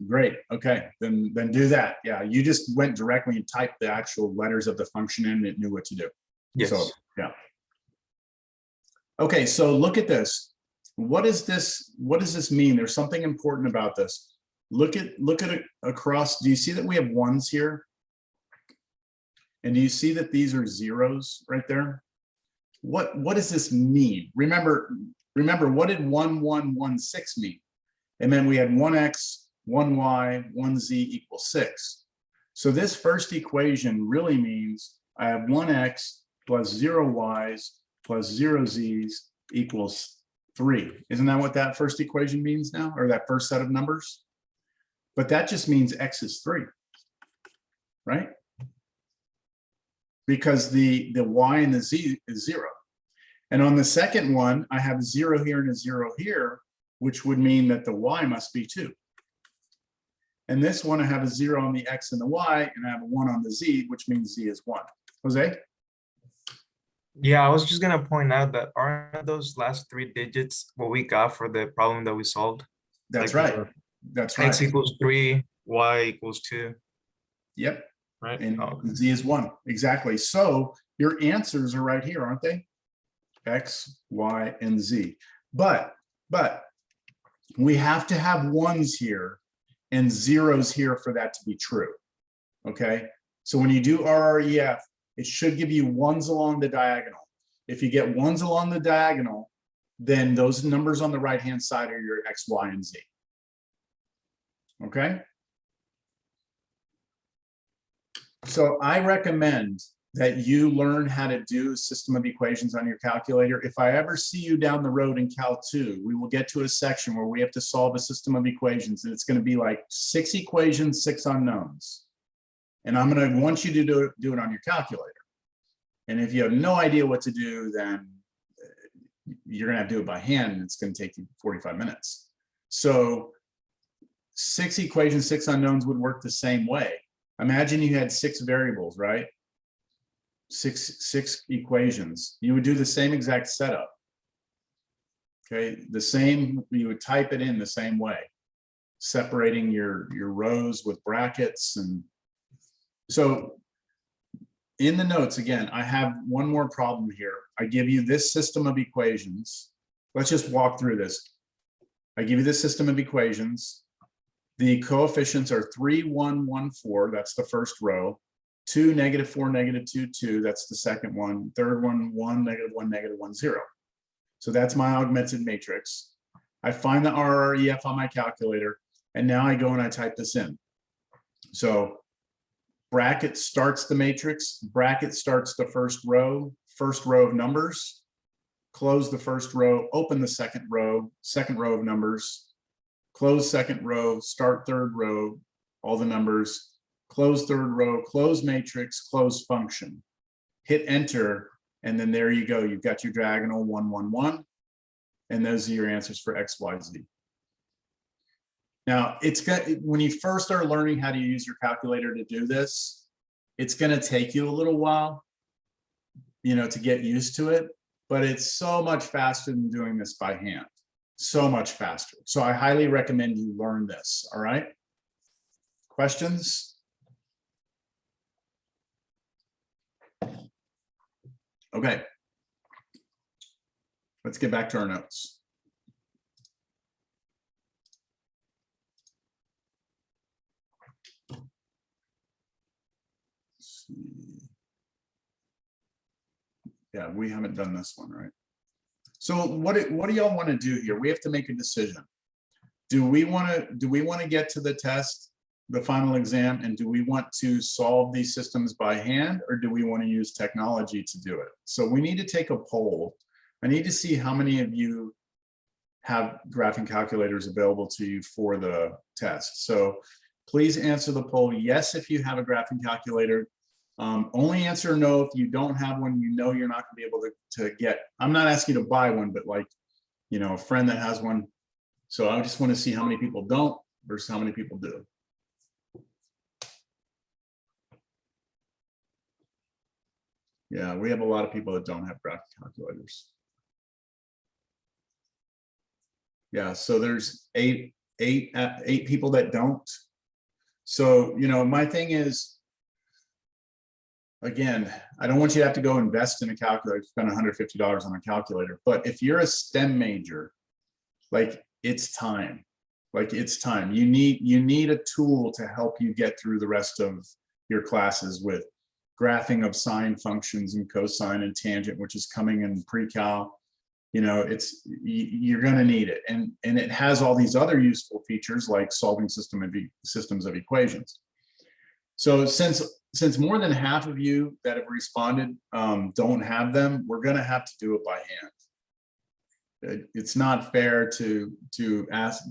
great. Okay, then do that. Yeah, you just went directly and typed the actual letters of the function in, and it knew what to do. Yes. So yeah. Okay, so look at this. What is this? What does this mean? There's something important about this. Look at it across. Do you see that we have ones here? And do you see that these are zeros right there? What does this mean? Remember, what did 1 1 1 6 mean? And then we had 1x, 1y, 1z equals 6. So this first equation really means I have 1x plus 0y's plus 0z's equals 3. Isn't that what that first equation means now, or that first set of numbers? But that just means x is 3, right? Because the y and the z is 0. And on the second one, I have a 0 here and a 0 here, which would mean that the y must be 2. And this one, I have a 0 on the x and the y, and I have a 1 on the z, which means z is 1. Jose? Yeah, I was just gonna point out that aren't those last 3 digits what we got for the problem that we solved? That's Like, right. That's right. X equals 3, y equals 2. Yep. Right. And Oh, z is 1. Exactly. So your answers are right here, aren't they? X, y, and z. But we have to have ones here and zeros here for that to be true. Okay. So when you do RREF, it should give you ones along the diagonal. If you get ones along the diagonal, then those numbers on the right-hand side are your X, Y, and Z. Okay. So I recommend that you learn how to do a system of equations on your calculator. If I ever see you down the road in Cal 2, we will get to a section where we have to solve a system of equations, and it's going to be like 6 equations, 6 unknowns. And I'm going to want you to do it on your calculator. And if you have no idea what to do, then you're going to have to do it by hand, and it's going to take you 45 minutes. So 6 equations, 6 unknowns would work the same way. Imagine you had 6 variables, right? Six equations. You would do the same exact setup. Okay, the same, you would type it in the same way. separating your rows with brackets. And so in the notes, again, I have one more problem here. I give you this system of equations. Let's just walk through this. I give you this system of equations. The coefficients are 3, 1, 1, 4. That's the first row. 2, -4, -2, 2. That's the second one. Third one, 1, -1, -1, 0. So that's my augmented matrix. I find the RREF on my calculator, and now I go and I type this in. So bracket starts the matrix, bracket starts the first row of numbers, close the first row, open the second row of numbers, close second row, start third row, all the numbers, close third row, close matrix, close function. Hit enter, and then there you go. You've got your diagonal 1, 1, 1, and those are your answers for X, Y, Z. Now, when you first start learning how to use your calculator to do this, it's going to take you a little while, to get used to it, but it's so much faster than doing this by hand. So much faster. So I highly recommend you learn this. All right. Questions? Okay. Let's get back to our notes. Let's see. Yeah, we haven't done this one, right? So what do y'all want to do here? We have to make a decision. Do we want to get to the test, the final exam, and do we want to solve these systems by hand, or do we want to use technology to do it? So we need to take a poll. I need to see how many of you have graphing calculators available to you for the test. So please answer the poll yes if you have a graphing calculator. Only answer no if you don't have one. You're not going to be able to get. I'm not asking you to buy one, but like, a friend that has one. So I just want to see how many people don't versus how many people do. Yeah, we have a lot of people that don't have graphing calculators. Yeah, so there's eight people that don't. So, my thing is, again, I don't want you to have to go invest in a calculator, spend $150 on a calculator. But if you're a STEM major, it's time. It's time. You need a tool to help you get through the rest of your classes with graphing of sine functions and cosine and tangent, which is coming in pre-cal. You're going to need it, and it has all these other useful features like solving systems of equations. So since more than half of you that have responded don't have them, we're going to have to do it by hand. It's not fair to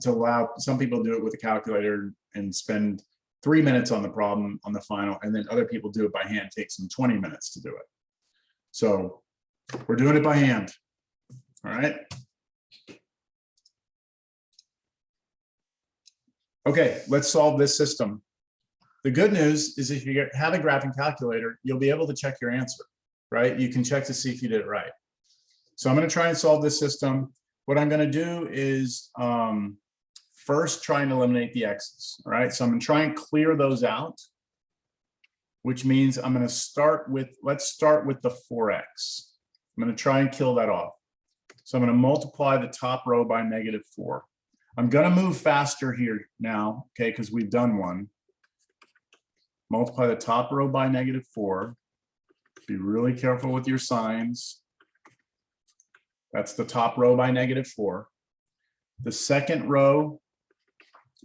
allow some people to do it with a calculator and spend 3 minutes on the problem on the final, and then other people do it by hand, takes them 20 minutes to do it. So we're doing it by hand. All right. Okay, let's solve this system. The good news is if you have a graphing calculator, you'll be able to check your answer, right? You can check to see if you did it right. So I'm going to try and solve this system. What I'm going to do is first try and eliminate the x's, all right? So I'm going to try and clear those out, which means I'm going to start with, let's start with the 4x. I'm going to try and kill that off. So I'm going to multiply the top row by -4. I'm going to move faster here now, okay, because we've done one. Multiply the top row by -4. Be really careful with your signs. That's the top row by -4. The second row,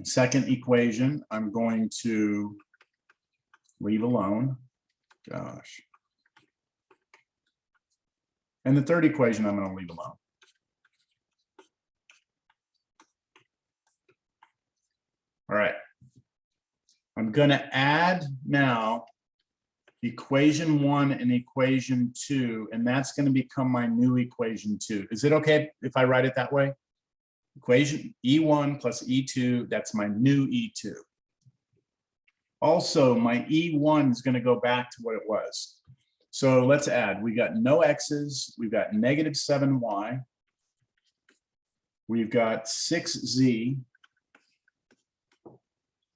second equation, I'm going to leave alone. Gosh. And the third equation, I'm going to leave alone. All right. I'm going to add now equation 1 and equation 2, and that's going to become my new equation 2. Is it okay if I write it that way? Equation E1 plus E2, that's my new E2. Also, my E1 is going to go back to what it was. So let's add. We got no x's. We've got -7y. We've got 6z.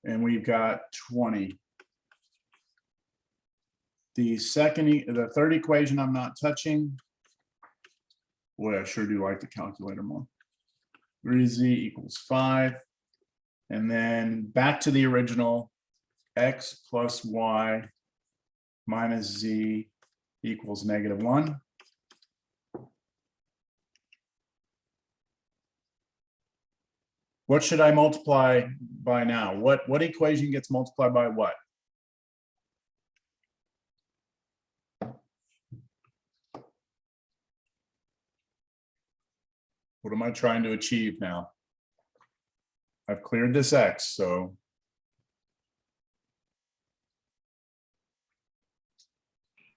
and we've got 20. The third equation I'm not touching. Boy, I sure do like the calculator more. 3z equals 5. And then back to the original, x plus y minus z equals -1. What should I multiply by now? What equation gets multiplied by what? What am I trying to achieve now? I've cleared this x, so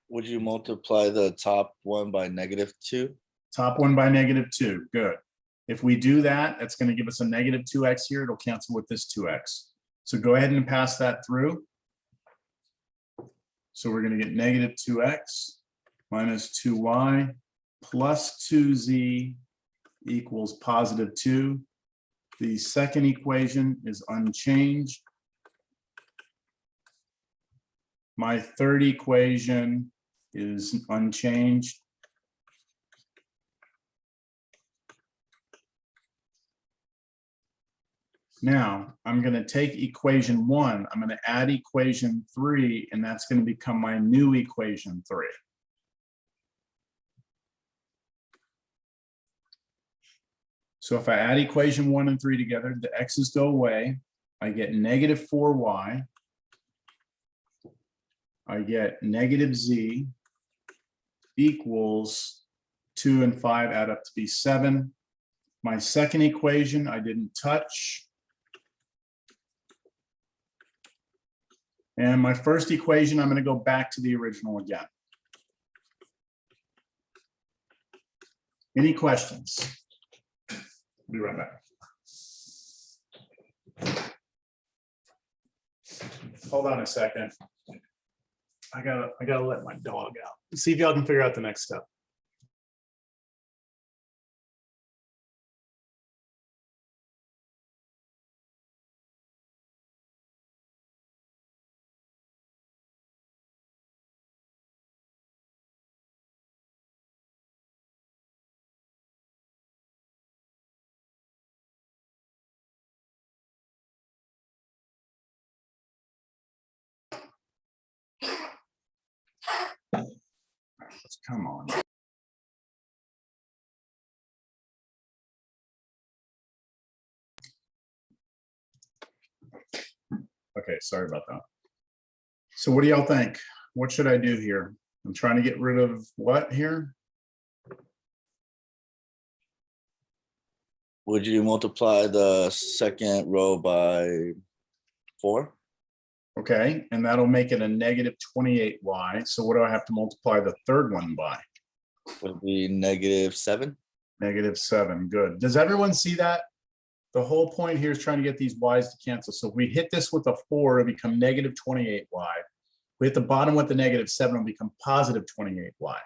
Would you multiply the top one by -2? top one by -2, good. If we do that, that's going to give us a -2x here. It'll cancel with this 2x. So go ahead and pass that through. So we're going to get -2x minus 2y plus 2z equals +2. The second equation is unchanged. My third equation is unchanged. Now, I'm going to take equation 1, I'm going to add equation 3, and that's going to become my new equation 3. So if I add equation 1 and 3 together, the x's go away. I get -4y. I get -z equals 2 and 5 add up to be 7. My second equation I didn't touch. And my first equation, I'm going to go back to the original again. Any questions? Be right back. Hold on a second. I gotta let my dog out. See if y'all can figure out the next step. Come on. Okay, sorry about that. So what do y'all think? What should I do here? I'm trying to get rid of what here? Would you multiply the second row by 4? Okay, and that'll make it a -28y. So what do I have to multiply the third one by? Would be -7. -7, good. Does everyone see that? The whole point here is trying to get these y's to cancel. So if we hit this with a 4, it'll become -28y. We hit the bottom with the -7, it'll become +28y.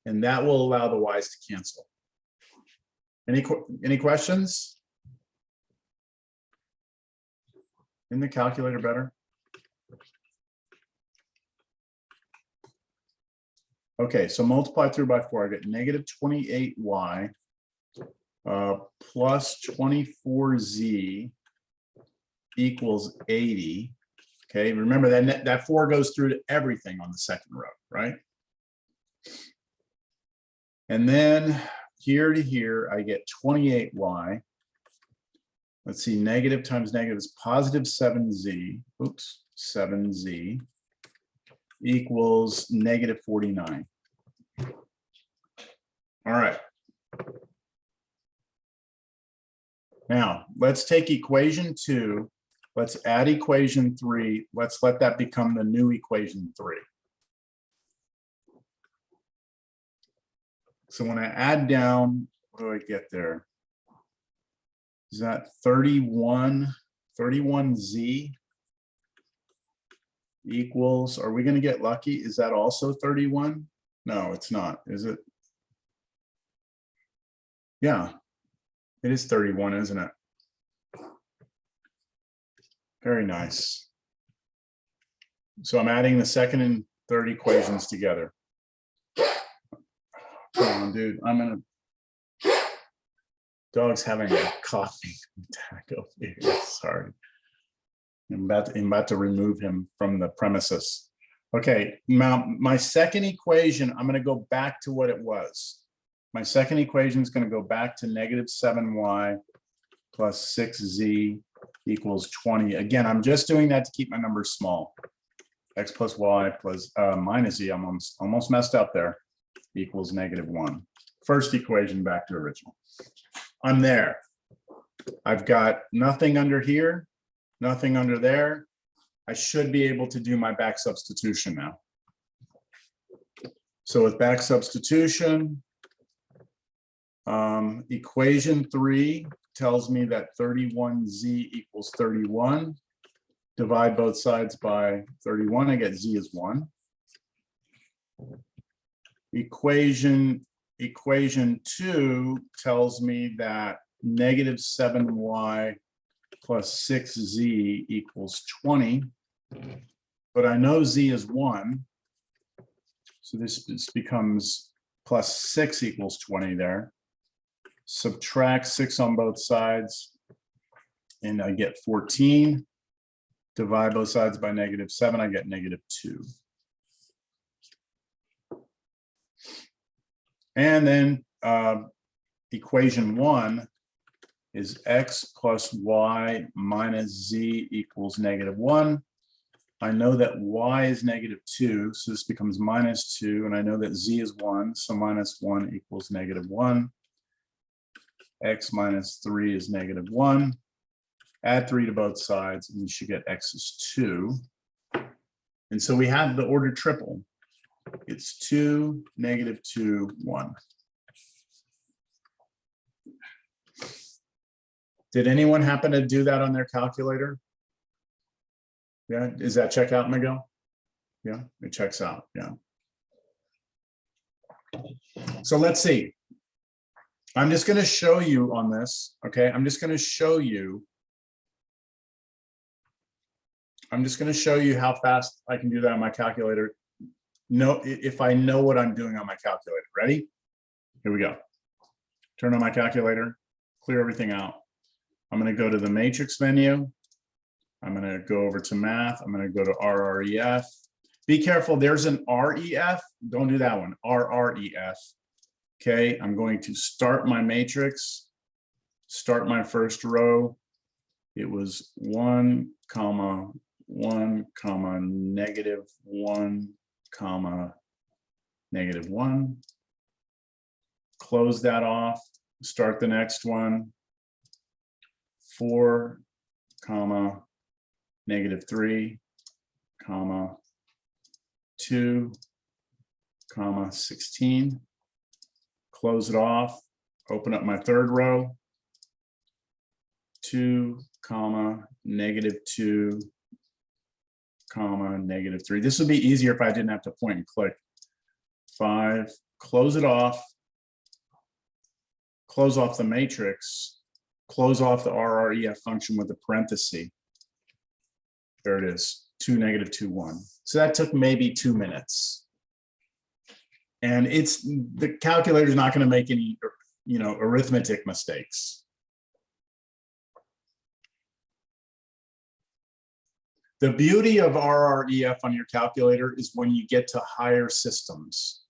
And that will allow the y's to cancel. Any questions? In the calculator better? Okay, so multiply through by 4, I get -28y plus 24z equals 80. Okay, remember that 4 goes through to everything on the second row, right? And then here to here, I get 28y. Let's see, negative times negative is +7z. Oops, 7z equals -49. All right. Now, let's take equation 2. Let's add equation 3. Let's let that become the new equation 3. So when I add down, what do I get there? Is that 31z equals, are we going to get lucky? Is that also 31? No, it's not, is it? Yeah, it is 31, isn't it? Very nice. So I'm adding the second and third equations together. Come on, dude. Dog's having a coughing attack over here. Sorry. I'm about to remove him from the premises. Okay, now my second equation, I'm going to go back to what it was. My second equation is going to go back to -7y plus 6z equals 20. Again, I'm just doing that to keep my numbers small. X plus y plus minus z, I'm almost messed up there, equals -1. First equation back to original. I'm there. I've got nothing under here, nothing under there. I should be able to do my back substitution now. So with back substitution, equation 3 tells me that 31z equals 31. Divide both sides by 31, I get z is 1. Equation 2 tells me that -7y plus 6z equals 20. But I know z is 1. So this becomes plus 6 equals 20 there. Subtract 6 on both sides, and I get 14. Divide both sides by -7, I get -2. And then equation 1 is x plus y minus z equals -1. I know that y is -2, so this becomes -2, and I know that z is 1, so -1 equals -1. X minus 3 is -1. Add 3 to both sides, and you should get x is 2. And so we have the order triple. It's 2, -2, 1. Did anyone happen to do that on their calculator? Yeah, does that check out, Miguel? Yeah, it checks out, yeah. So let's see. I'm just going to show you on this, okay? I'm just going to show you how fast I can do that on my calculator. No, if I know what I'm doing on my calculator. Ready? Here we go. Turn on my calculator, clear everything out. I'm going to go to the matrix menu. I'm going to go over to math. I'm going to go to RREF. Be careful, there's an REF. Don't do that one, RREF. Okay, I'm going to start my matrix, start my first row. It was 1, -1, -1, -1. Close that off, start the next one. 4, -3, 2, 16. Close it off, open up my third row. 2, -2, -3. This would be easier if I didn't have to point and click. 5, close it off. Close off the matrix. Close off the RREF function with a parenthesis. There it is, 2, -2, 1. So that took maybe 2 minutes. And the calculator is not going to make any, arithmetic mistakes. The beauty of RREF on your calculator is when you get to higher systems.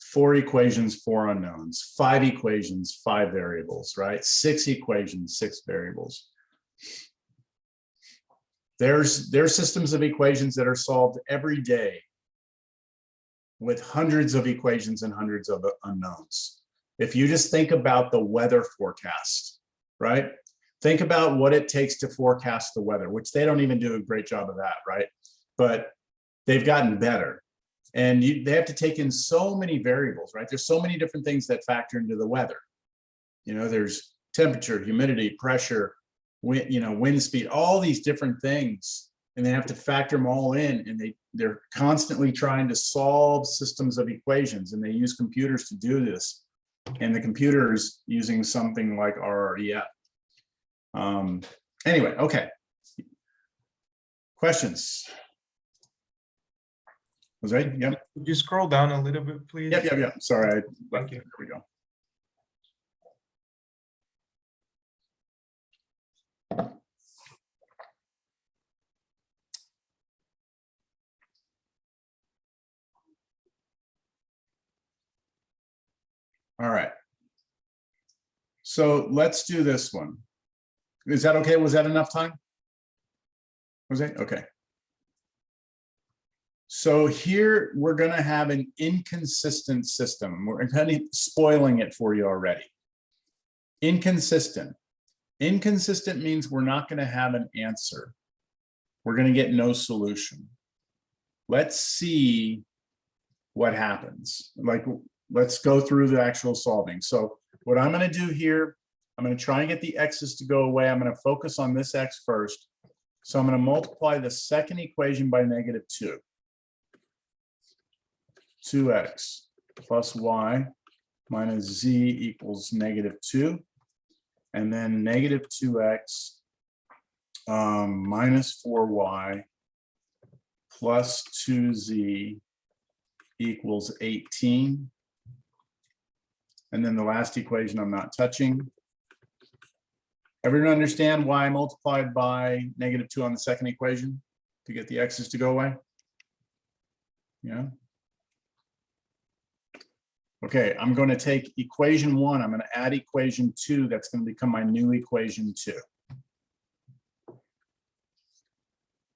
4 equations, 4 unknowns, 5 equations, 5 variables, right? 6 equations, 6 variables. There's systems of equations that are solved every day with hundreds of equations and hundreds of unknowns. If you just think about the weather forecast, right? Think about what it takes to forecast the weather, which they don't even do a great job of that, right? But they've gotten better. And they have to take in so many variables, right? There's so many different things that factor into the weather. There's temperature, humidity, pressure, wind speed, all these different things. And they have to factor them all in, and they're constantly trying to solve systems of equations, and they use computers to do this. And the computer is using something like RREF. Anyway, okay. Questions? Was right? Yep. Could you scroll down a little bit, please? Yep. Sorry. Thank you. There we go. All right. So let's do this one. Is that okay? Was that enough time? Was it? Okay. So here we're going to have an inconsistent system. We're kind of spoiling it for you already. Inconsistent. Inconsistent means we're not going to have an answer. We're going to get no solution. Let's see what happens. Like, let's go through the actual solving. So what I'm going to do here, I'm going to try and get the x's to go away. I'm going to focus on this x first. So I'm going to multiply the second equation by -2. 2x plus y minus z equals -2. And then -2x minus 4y plus 2z equals 18. And then the last equation I'm not touching. Everyone understand why I multiplied by -2 on the second equation to get the x's to go away? Yeah. Okay, I'm going to take equation 1. I'm going to add equation 2. That's going to become my new equation 2.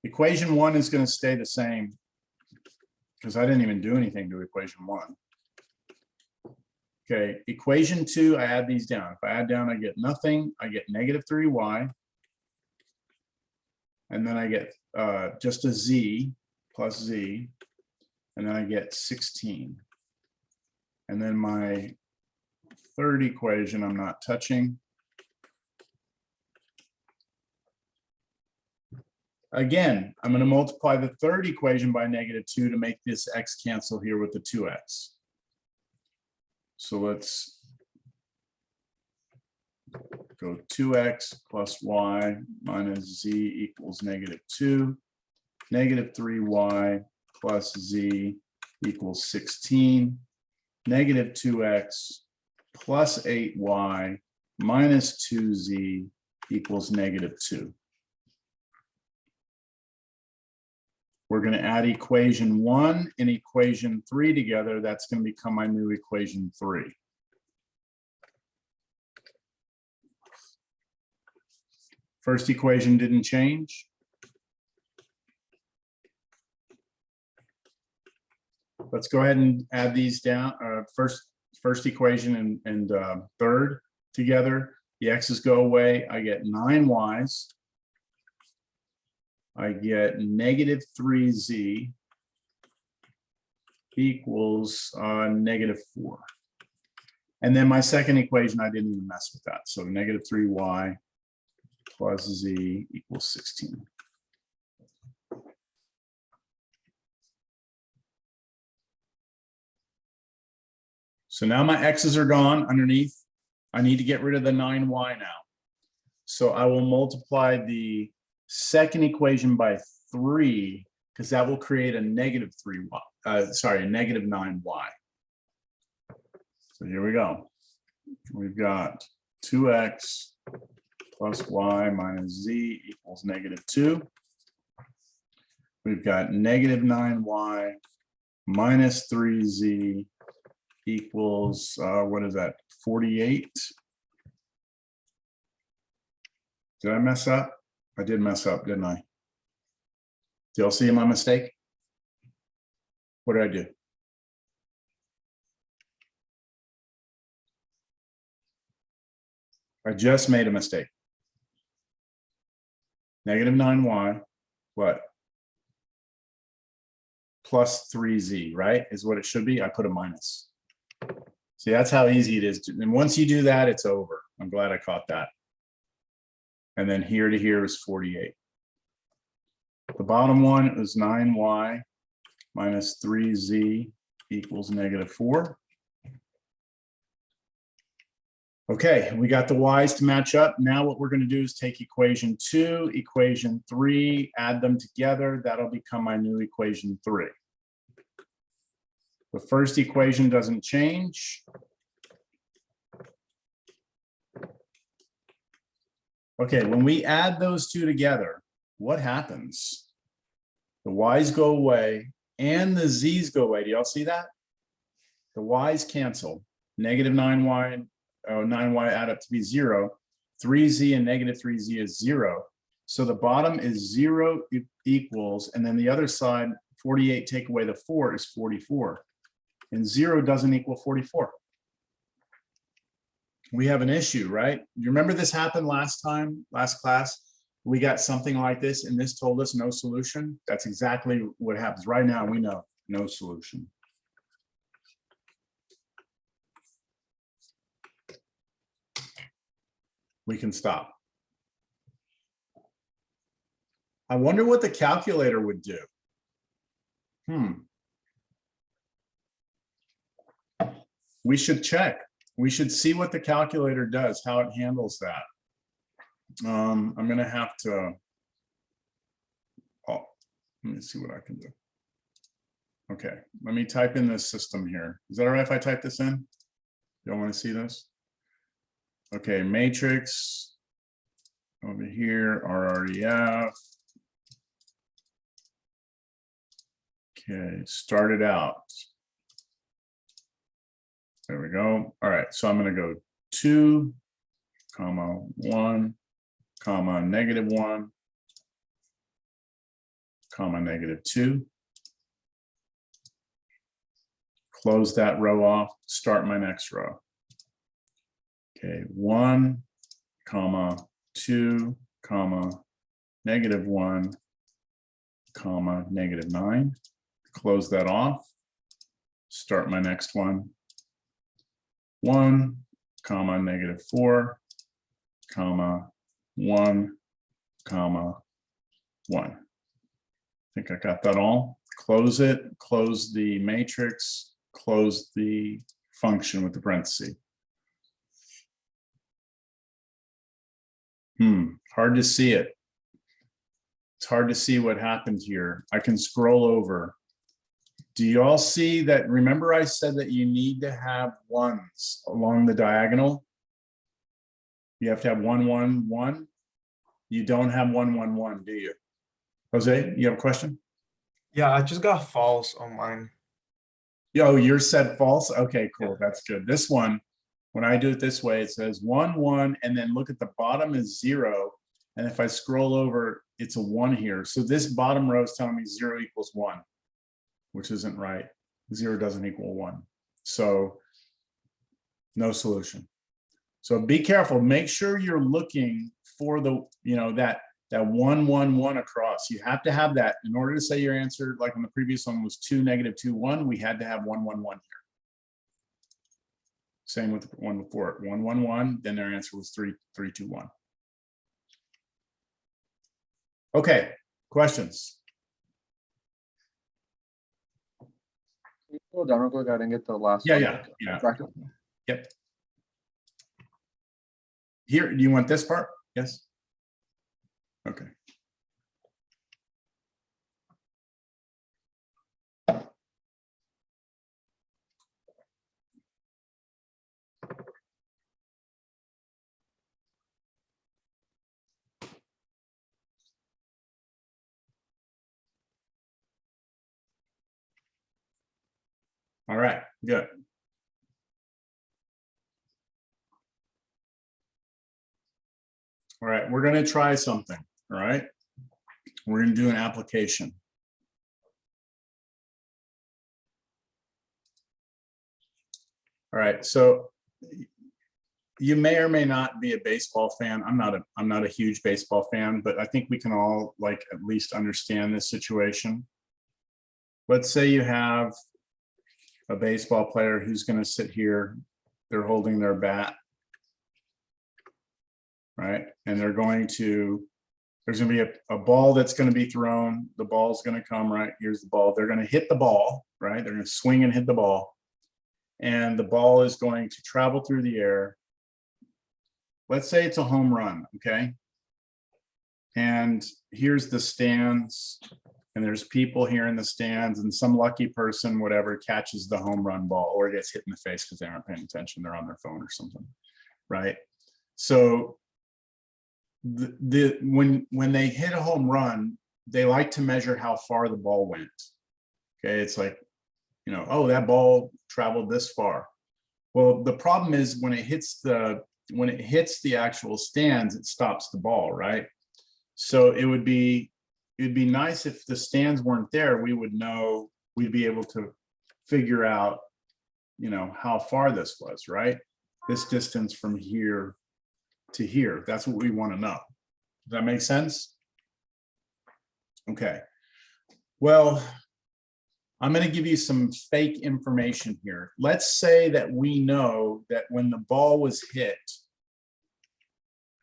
Equation 1 is going to stay the same because I didn't even do anything to equation 1. Okay, equation 2, I add these down. If I add down, I get nothing. I get -3y. And then I get just a z plus z. And then I get 16. And then my third equation, I'm not touching. Again, I'm going to multiply the third equation by -2 to make this x cancel here with the 2x. So let's go 2x plus y minus z equals -2. -3y plus z equals 16. -2x plus 8y minus 2z equals -2. We're going to add equation 1 and equation 3 together. That's going to become my new equation 3. First equation didn't change. Let's go ahead and add these down. First equation and third together. The x's go away. I get 9y's. I get -3z equals -4. And then my second equation, I didn't even mess with that. So -3y plus z equals 16. So now my x's are gone underneath. I need to get rid of the 9y now. So I will multiply the second equation by 3 because that will create a -3y. Sorry, a -9y. So here we go. We've got 2x plus y minus z equals -2. We've got -9y minus 3z equals, what is that, 48? Did I mess up? I did mess up, didn't I? Do y'all see my mistake? What did I do? I just made a mistake. -9y, what? Plus 3z, right? Is what it should be. I put a minus. See, that's how easy it is. And once you do that, it's over. I'm glad I caught that. And then here to here is 48. The bottom one is 9y minus 3z equals -4. Okay, we got the y's to match up. Now what we're going to do is take equation 2, equation 3, add them together. That'll become my new equation 3. The first equation doesn't change. Okay, when we add those two together, what happens? The y's go away and the z's go away. Do y'all see that? The y's cancel. Negative 9y, 9y add up to be 0. 3z and negative 3z is 0. So the bottom is 0 equals, and then the other side, 48 take away the 4 is 44. And 0 doesn't equal 44. We have an issue, right? You remember this happened last class? We got something like this, and this told us no solution. That's exactly what happens right now. We know no solution. We can stop. I wonder what the calculator would do. We should check. We should see what the calculator does, how it handles that. I'm going to have to, let me see what I can do. Okay, let me type in this system here. Is that all right if I type this in? Y'all want to see this? Okay, matrix over here, RREF. Okay, start it out. There we go. All right, so I'm going to go 2, comma 1, comma negative 1, comma negative 2. Close that row off, start my next row. Okay, 1, comma 2, comma negative 1, comma negative 9. Close that off, start my next one. 1, comma negative 4, comma 1, comma 1. I think I got that all. Close it, close the matrix, close the function with the parenthesis. Hard to see it. It's hard to see what happened here. I can scroll over. Do you all see that? Remember I said that you need to have ones along the diagonal? You have to have 1, 1, 1. You don't have 1, 1, 1, do you? Jose, you have a question? Yeah, I just got false on mine. Yo, yours said false? Okay, cool, that's good. This one, when I do it this way, it says 1, 1, and then look at the bottom is 0. And if I scroll over, it's a 1 here. So this bottom row is telling me 0 equals 1. Which isn't right. 0 doesn't equal 1. So no solution. So be careful. Make sure you're looking for the, that 1, 1, 1 across. You have to have that in order to say your answer, like on the previous one was 2, negative 2, 1. We had to have 1, 1, 1 here. Same with the one before it. 1, 1, 1. Then their answer was 3, 3, 2, 1. Okay, questions? Go down real quick. I didn't get the last Yeah, one. yeah. Bracket. Yep. Here, do you want this part? Yes. Okay. All right, good. All right, we're going to try something. All right, we're going to do an application. All right, so you may or may not be a baseball fan. I'm not a huge baseball fan, but I think we can all at least understand this situation. Let's say you have a baseball player who's going to sit here. They're holding their bat, right? And there's going to be a ball that's going to be thrown. The ball's going to come, right? Here's the ball. They're going to hit the ball, right? They're going to swing and hit the ball. And the ball is going to travel through the air. let's say it's a home run, okay? And here's the stands, and there's people here in the stands, and some lucky person, whatever, catches the home run ball or gets hit in the face because they aren't paying attention, they're on their phone or something, right? So when they hit a home run, they like to measure how far the ball went. Okay, it's like, you know, oh, that ball traveled this far. Well, the problem is when it hits the actual stands, it stops the ball, right? So it'd be nice if the stands weren't there, we would know, we'd be able to figure out, you know, how far this was, right? This distance from here to here, that's what we want to know. Does that make sense? Okay. Well, I'm going to give you some fake information here. Let's say that we know that when the ball was hit,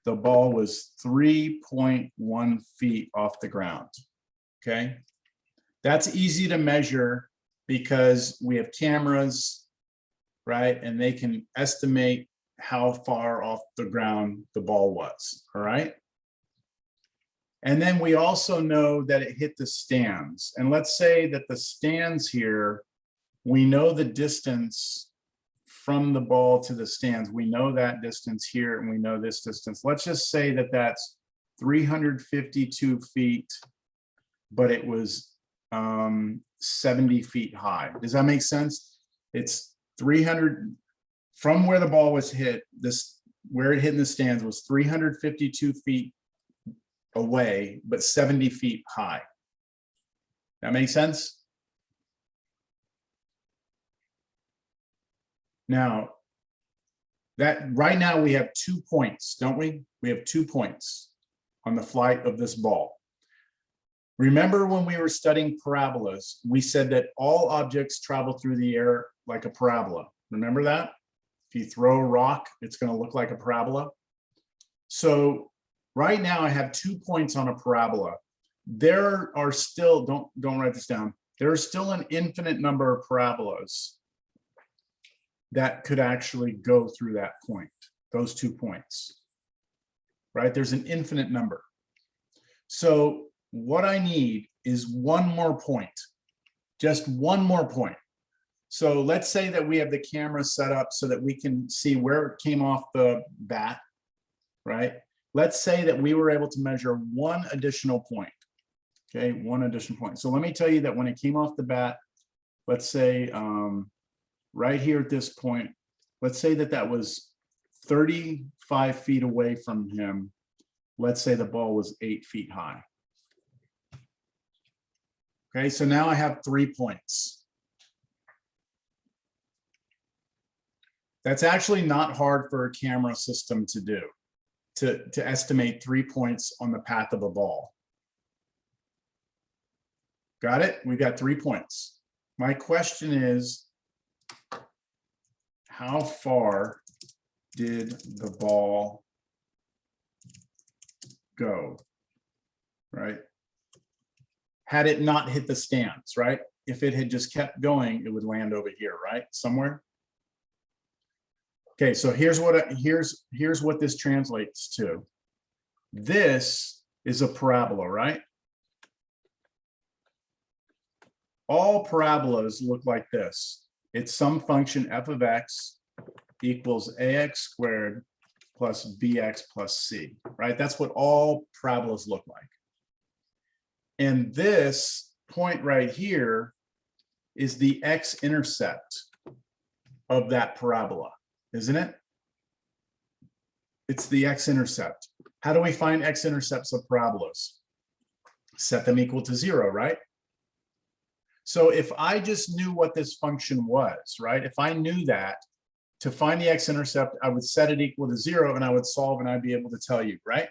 the ball was 3.1 feet off the ground. Okay. That's easy to measure because we have cameras, right? And they can estimate how far off the ground the ball was. All right. And then we also know that it hit the stands. And let's say that the stands here, we know the distance from the ball to the stands. We know that distance here, and we know this distance. Let's just say that that's 352 feet, but it was 70 feet high. Does that make sense? It's 300 from where the ball was hit, where it hit in the stands was 352 feet away, but 70 feet high. That makes sense? Now, that right now we have 2 points, don't we? We have 2 points on the flight of this ball. Remember when we were studying parabolas, we said that all objects travel through the air like a parabola. Remember that? If you throw a rock, it's going to look like a parabola. So right now I have 2 points on a parabola. There are still, don't write this down. There are still an infinite number of parabolas that could actually go through that point, those 2 points, right? There's an infinite number. So what I need is one more point, just one more point. So let's say that we have the camera set up so that we can see where it came off the bat, right? Let's say that we were able to measure one additional point, okay? One additional point. So let me tell you that when it came off the bat, let's say right here at this point, let's say that that was 35 feet away from him. Let's say the ball was 8 feet high. Okay, so now I have 3 points. That's actually not hard for a camera system to do, to estimate 3 points on the path of a ball. Got it? We got 3 points. My question is, how far did the ball go, right? Had it not hit the stands, right? If it had just kept going, it would land over here, right? Somewhere. Okay, so here's what this translates to. This is a parabola, right? All parabolas look like this. It's some function f of x equals ax squared plus bx plus c, right? That's what all parabolas look like. And this point right here is the x-intercept of that parabola, isn't it? It's the x-intercept. How do we find x-intercepts of parabolas? Set them equal to 0, right? So if I just knew what this function was, right? If I knew that, to find the x-intercept, I would set it equal to 0 and I would solve and I'd be able to tell you, right?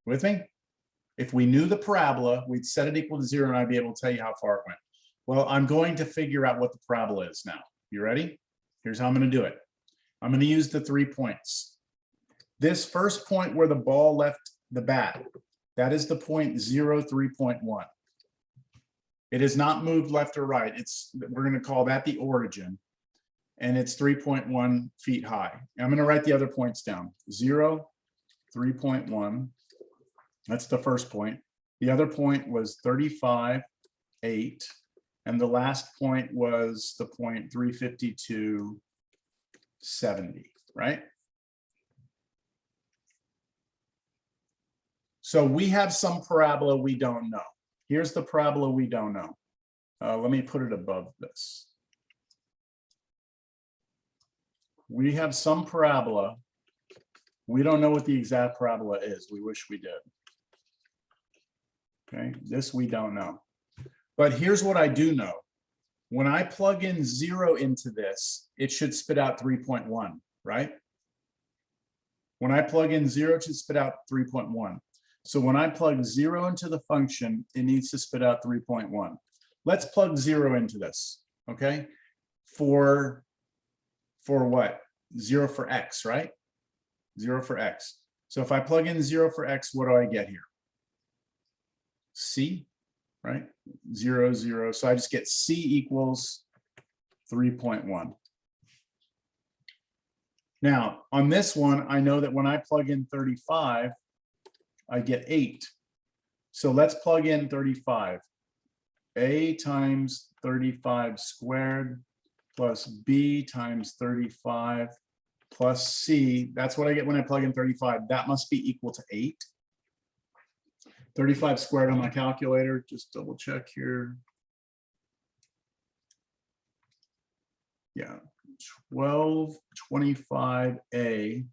With me? If we knew the parabola, we'd set it equal to 0 and I'd be able to tell you how far it went. Well, I'm going to figure out what the parabola is now. You ready? Here's how I'm going to do it. I'm going to use the 3 points. This first point where the ball left the bat, that is the point 0, 3.1. It has not moved left or right. We're going to call that the origin. and it's 3.1 feet high. I'm going to write the other points down. 0, 3.1. That's the first point. The other point was 35, 8. And the last point was the point 352, 70, right? So we have some parabola we don't know. Here's the parabola we don't know. Let me put it above this. We have some parabola. We don't know what the exact parabola is. We wish we did. Okay, this we don't know. But here's what I do know. When I plug in 0 into this, it should spit out 3.1, right? When I plug in 0, it should spit out 3.1. So when I plug 0 into the function, it needs to spit out 3.1. Let's plug 0 into this, okay? For what? 0 for x, right? 0 for x. So if I plug in 0 for x, what do I get here? C, right? 0, 0. So I just get C equals 3.1. Now, on this one, I know that when I plug in 35, I get 8. So let's plug in 35. A times 35 squared plus B times 35 plus C. That's what I get when I plug in 35. That must be equal to 8. 35 squared on my calculator. Just double check here. Yeah, 1225A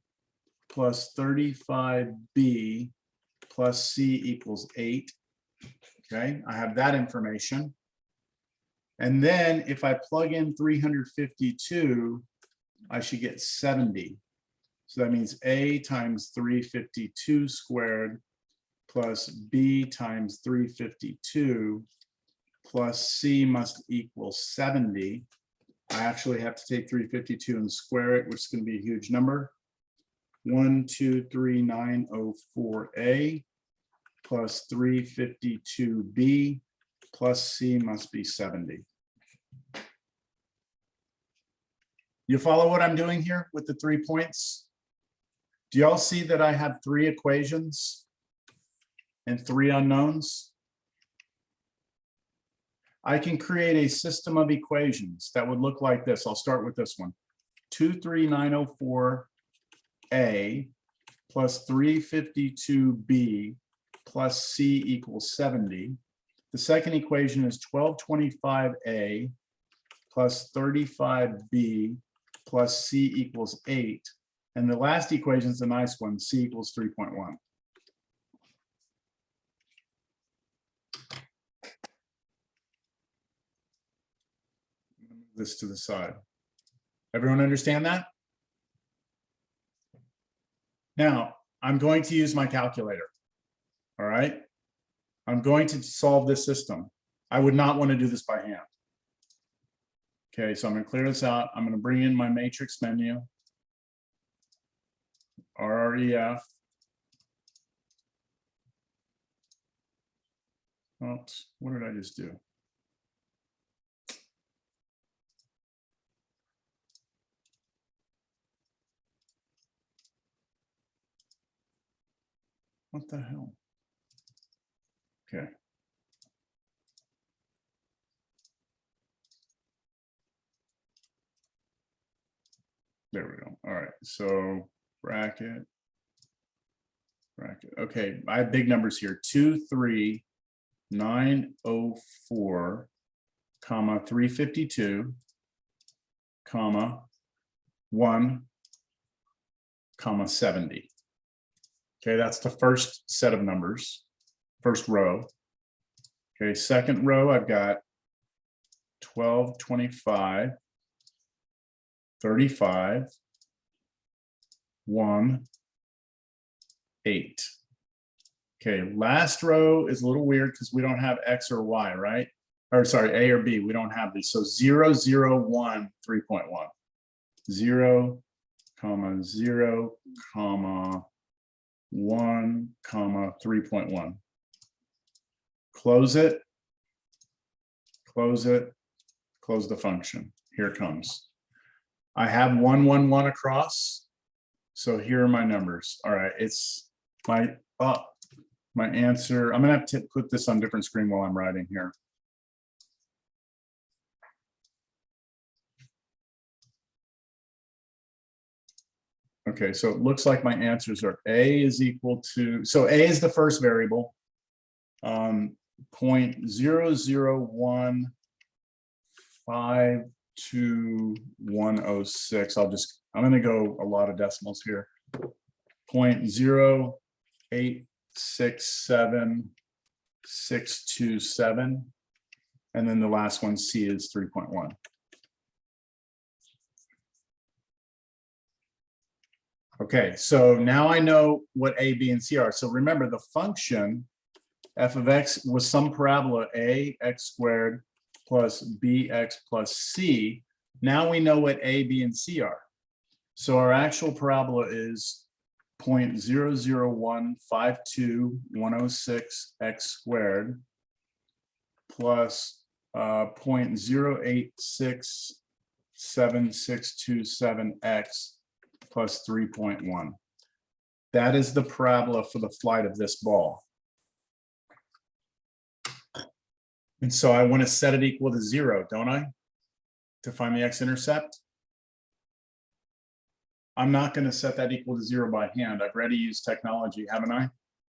plus 35B plus C equals 8. Okay, I have that information. And then if I plug in 352, I should get 70. So that means A times 352 squared plus B times 352 plus C must equal 70. I actually have to take 352 and square it, which is going to be a huge number. 123,904A plus 352B plus C must be 70. You follow what I'm doing here with the 3 points? Do y'all see that I have 3 equations and 3 unknowns? I can create a system of equations that would look like this. I'll start with this one. 23904A plus 352B plus C equals 70. The second equation is 1225A plus 35B plus C equals 8. And the last equation is a nice one, C equals 3.1. This to the side. Everyone understand that? Now, I'm going to use my calculator. All right. I'm going to solve this system. I would not want to do this by hand. Okay, so I'm going to clear this out. I'm going to bring in my matrix menu. RREF. Oops, what did I just do? What the hell? Okay. There we go. All right. So bracket. Okay. I have big numbers here. 23904, comma 352, comma 1, comma 70. Okay, that's the first set of numbers, first row. Okay, second row, I've got 1225, 35, 1, 8. Okay, last row is a little weird because we don't have X or Y, right? Or sorry, A or B, we don't have these. So 0, 0, 1, 3.1. 0, comma 0, comma 1, comma 3.1. Close it, close the function. Here it comes. I have 1, 1, 1 across. So here are my numbers. All right, it's my answer. I'm gonna have to put this on different screen while I'm writing here. Okay, so it looks like my answers are A is equal to, so A is the first variable. 0.00152.106. I'm gonna go a lot of decimals here. 0.0867627. And then the last one, C, is 3.1. Okay, so now I know what A, B, and C are. So remember, the function f of x was some parabola a x squared plus bx plus c. Now we know what A, B, and C are. So our actual parabola is 0.00152.106 x squared plus 0.0867627x plus 3.1. That is the parabola for the flight of this ball. And so I want to set it equal to 0, don't I? To find the x-intercept. I'm not going to set that equal to 0 by hand. I've already used technology, haven't I?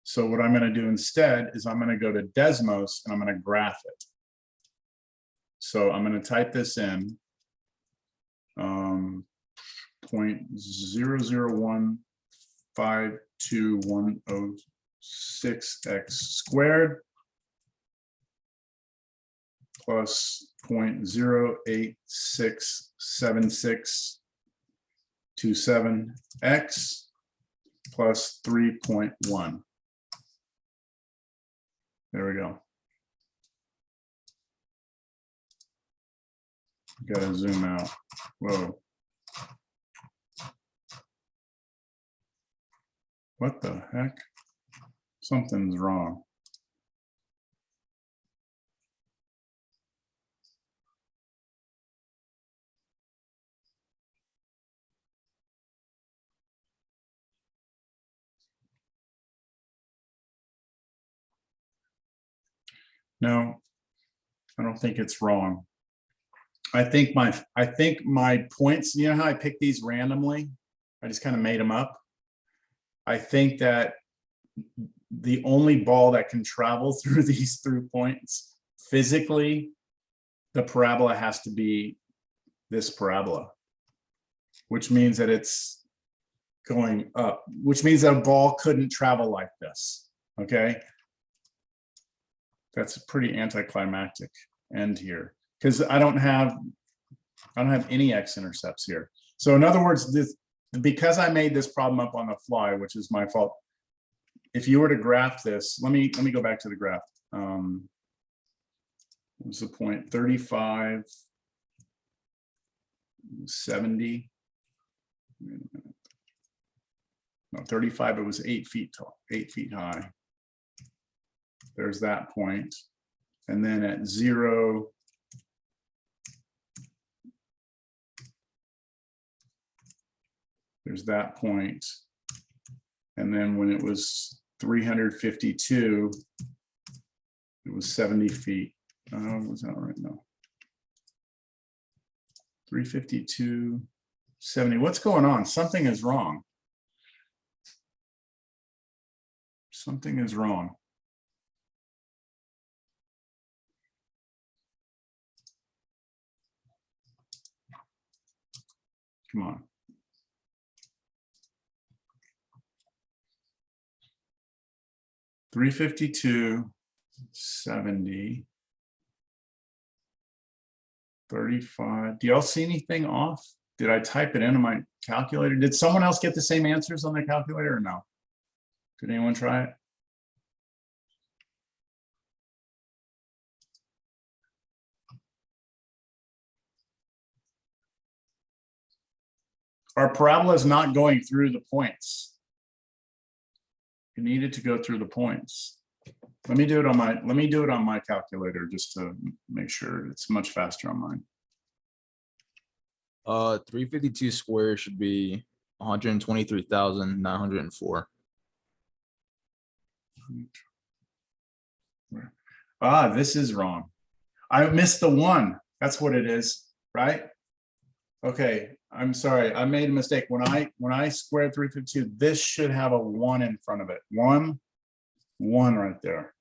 So what I'm going to do instead is I'm going to go to Desmos and I'm going to graph it. So I'm going to type this in. 0.00152.106x squared plus 0.0867627x plus 3.1. There we go. Gotta zoom out. Whoa. What the heck? Something's wrong. No, I don't think it's wrong. I think my points, you know how I pick these randomly? I just kind of made them up. I think that the only ball that can travel through these through points physically, the parabola has to be this parabola, which means that it's going up, which means that a ball couldn't travel like this. Okay. That's a pretty anticlimactic end here because I don't have any x-intercepts here. So in other words, because I made this problem up on the fly, which is my fault. If you were to graph this, let me go back to the graph. What's the point? 35, 70. Wait a minute. No, 35. It was 8 feet tall, 8 feet high. There's that point. And then at 0, there's that point. And then when it was 352, it was 70 feet. Was that right now? 352, 70. What's going on? Something is wrong. Something is wrong. Come on. $352, 70, 35. Do y'all see anything off? Did I type it into my calculator? Did someone else get the same answers on their calculator or no? Did anyone try it? Our parabola is not going through the points. You needed to go through the points. Let me do it on my calculator just to make sure it's much faster on mine. 352 squared should be 123,904. Ah, this is wrong. I missed the one. That's what it is, right? Okay, I'm sorry. I made a mistake. When I squared 352, this should have a 1 in front of it. 1 right there.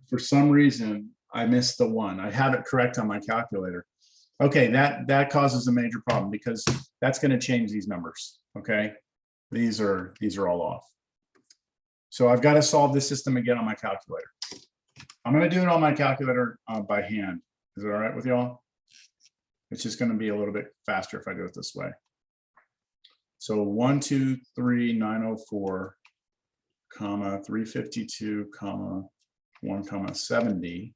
For some reason, I missed the 1. I have it correct on my calculator. Okay, that causes a major problem because that's going to change these numbers. Okay, these are all off. So I've got to solve this system again on my calculator. I'm going to do it on my calculator by hand. Is it all right with y'all? It's just going to be a little bit faster if I do it this way. So 123,904, comma 352, comma 1, comma 70.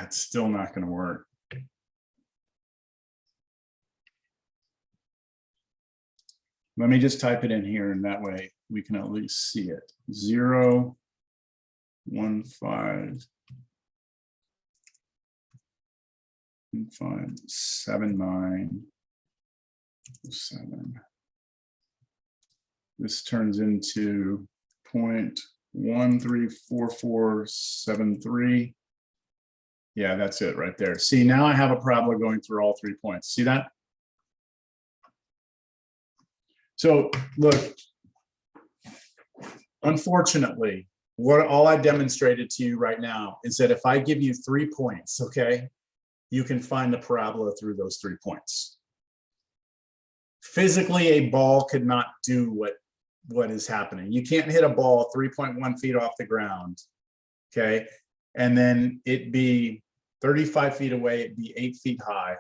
It's still not going to work. Let me just type it in here, and that way we can at least see it. 0, 1, 5, 5, 7, 9, 7. This turns into 0.134473. Yeah, that's it right there. See, now I have a parabola going through all 3 points. See that? So look, unfortunately, all I demonstrated to you right now is that if I give you 3 points, okay, you can find the parabola through those 3 points. Physically, a ball could not do what is happening. You can't hit a ball 3.1 feet off the ground, okay, and then it be 35 feet away, it'd be 8 feet high,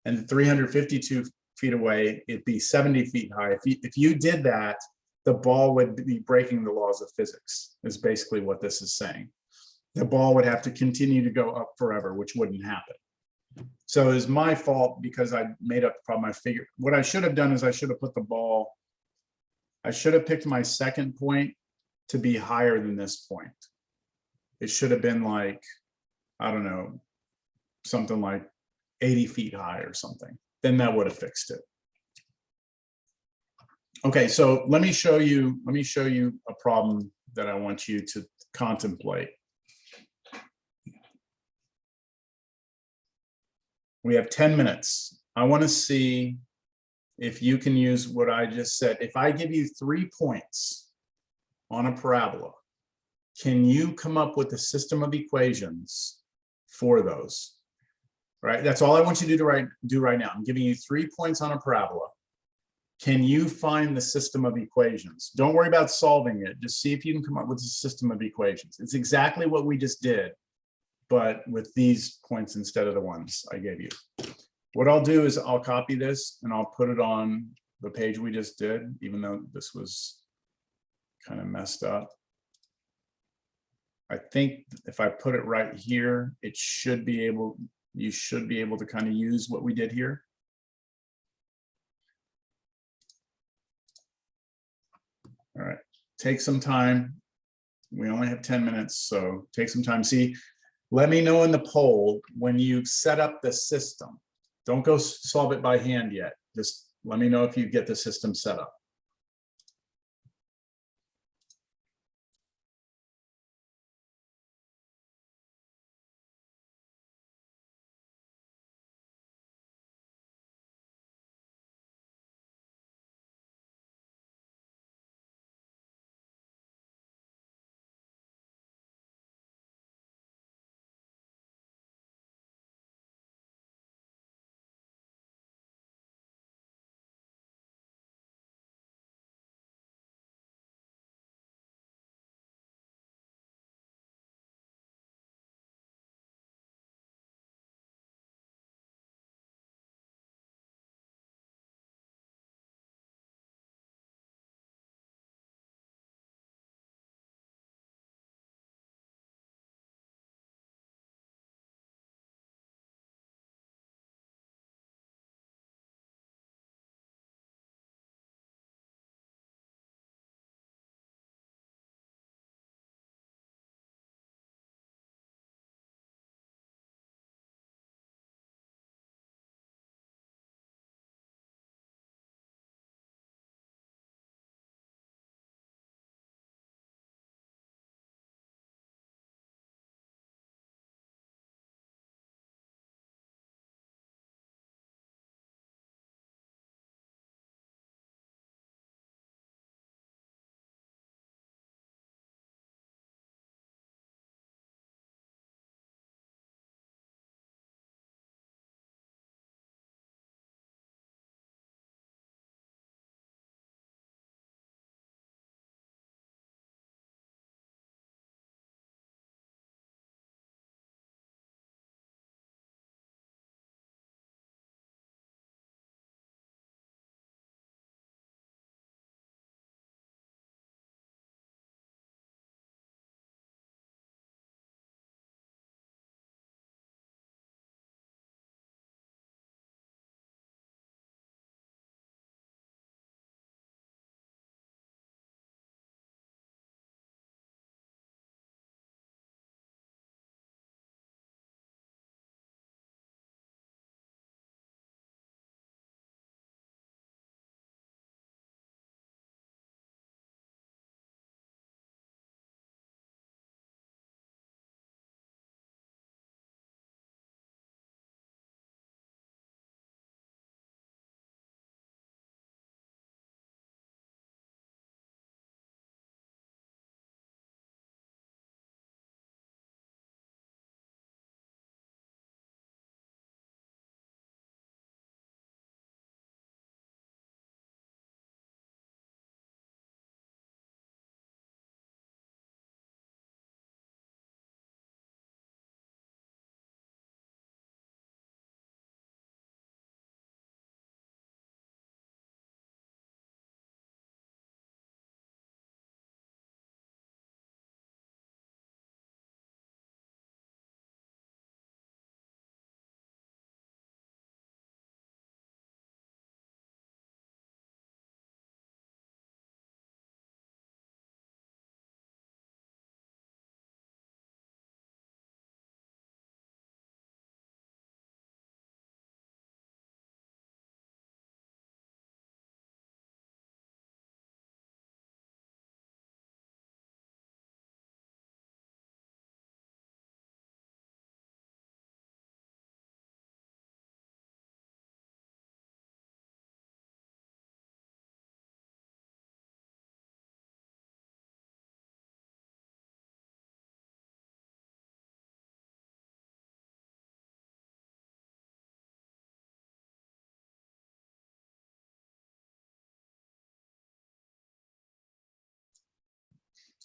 and 352 feet away, it'd be 70 feet high. If you did that, the ball would be breaking the laws of physics, is basically what this is saying. The ball would have to continue to go up forever, which wouldn't happen. So it's my fault because I made up the problem. I figured what I should have done is I should have put the ball, I should have picked my second point to be higher than this point. It should have been like, I don't know, something like 80 feet high or something. Then that would have fixed it. Okay, so let me show you a problem that I want you to contemplate. We have 10 minutes. I want to see if you can use what I just said. If I give you 3 points on a parabola, can you come up with a system of equations for those? Right? That's all I want you to do right now. I'm giving you 3 points on a parabola. Can you find the system of equations? Don't worry about solving it. Just see if you can come up with a system of equations. It's exactly what we just did, but with these points instead of the ones I gave you. What I'll do is I'll copy this and I'll put it on the page we just did, even though this was kind of messed up. I think if I put it right here, it should be able, you should be able to kind of use what we did here. All right, take some time. We only have 10 minutes, so take some time. See, let me know in the poll when you set up the system. Don't go solve it by hand yet. Just let me know if you get the system set up.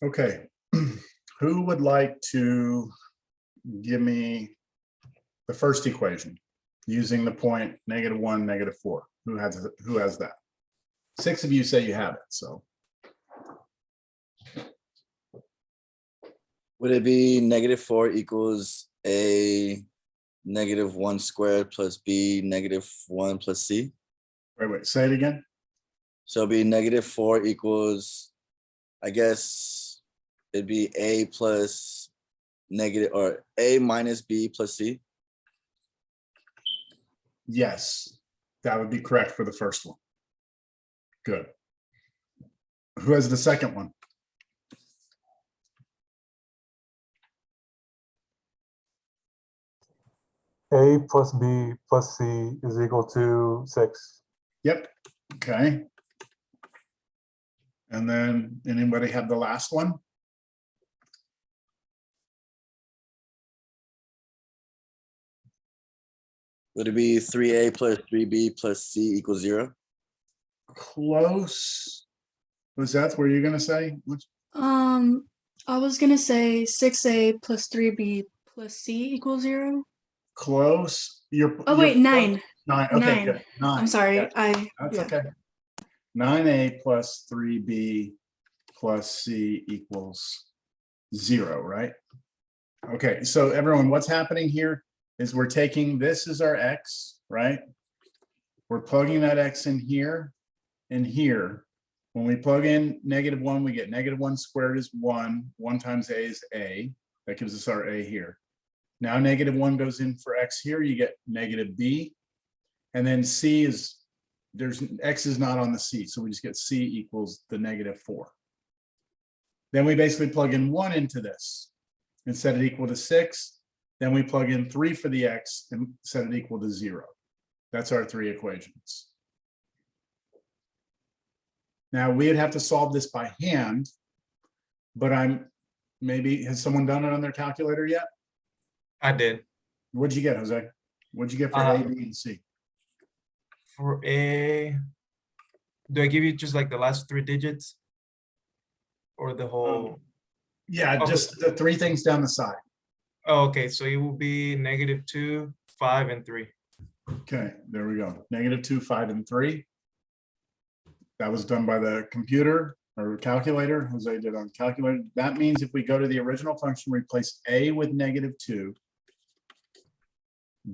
Okay, who would like to give me the first equation using the point -1, -4? Who has that? 6 of you say you have it, so Would it be -4 equals A -1 squared plus B -1 plus C? wait, say it again. So it'd be -4 equals, I guess it'd be A plus negative, or A minus B plus C. Yes, that would be correct for the first one. Good. Who has the second one? A plus B plus C is equal to 6. Yep, okay. And then anybody have the last one? Would it be 3A plus 3B plus C equals 0? Close. Was that where you're gonna say? Which- I was gonna say 6A plus 3B plus C equals 0. Close. Oh wait, 9. 9. Okay, 9. good. 9. I'm sorry. Yeah, that's okay. 9A plus 3B plus C equals 0, right? Okay, so everyone, what's happening here is we're taking this as our X, right? We're plugging that X in here and here. When we plug in -1, we get -1 squared is 1. 1 times A is A. That gives us our A here. Now -1 goes in for X here, you get -B. And then C is, X is not on the C, so we just get C equals the -4. Then we basically plug in 1 into this and set it equal to 6. Then we plug in 3 for the X and set it equal to 0. That's our 3 equations. Now we'd have to solve this by hand, but has someone done it on their calculator yet? I did. What'd you get, Jose? What'd you get for A, B, and C? For A, do I give you just like the last 3 digits? Or the whole? Yeah, Okay. just the 3 things down the side. Oh, okay, so it will be -2, 5, and 3. Okay, there we go. -2, 5, and 3. That was done by the computer or calculator. Jose did on calculator. That means if we go to the original function, replace A with -2,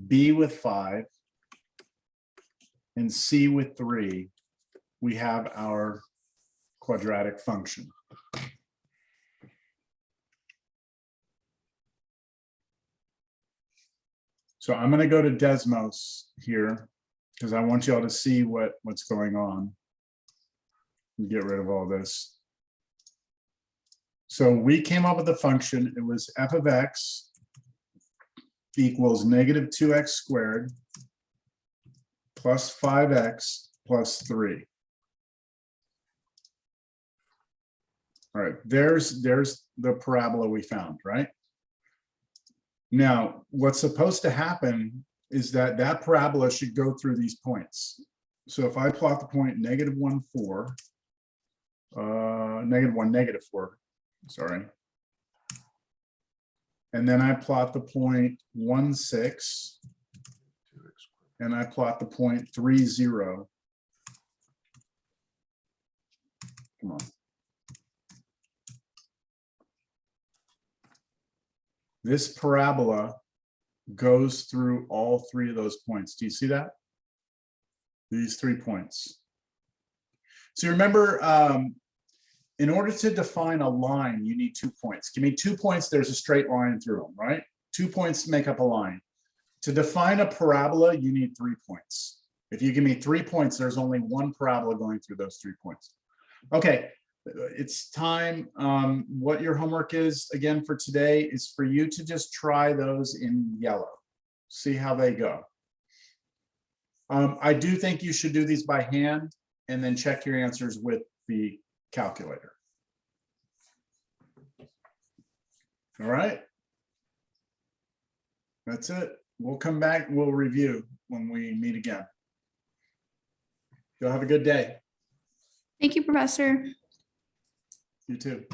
B with 5, and C with 3, we have our quadratic function. So I'm going to go to Desmos here because I want y'all to see what's going on. Get rid of all this. So we came up with a function. It was f of x equals -2x squared plus 5x plus 3. All right, there's the parabola we found, right? Now, what's supposed to happen is that parabola should go through these points. So if I plot the point -1, 4, -1, -4, sorry. And then I plot the point 1, 6, and I plot the point 3, 0. Come on. This parabola goes through all 3 of those points. Do you see that? These 3 points. So remember, in order to define a line, you need 2 points. Give me 2 points, there's a straight line through them, right? 2 points make up a line. To define a parabola, you need 3 points. If you give me 3 points, there's only 1 parabola going through those 3 points. Okay, it's time. What your homework is, again, for today is for you to just try those in yellow. See how they go. I do think you should do these by hand and then check your answers with the calculator. All right. That's it. We'll come back. We'll review when we meet again. You'll have a good day. Thank you, Professor. You too.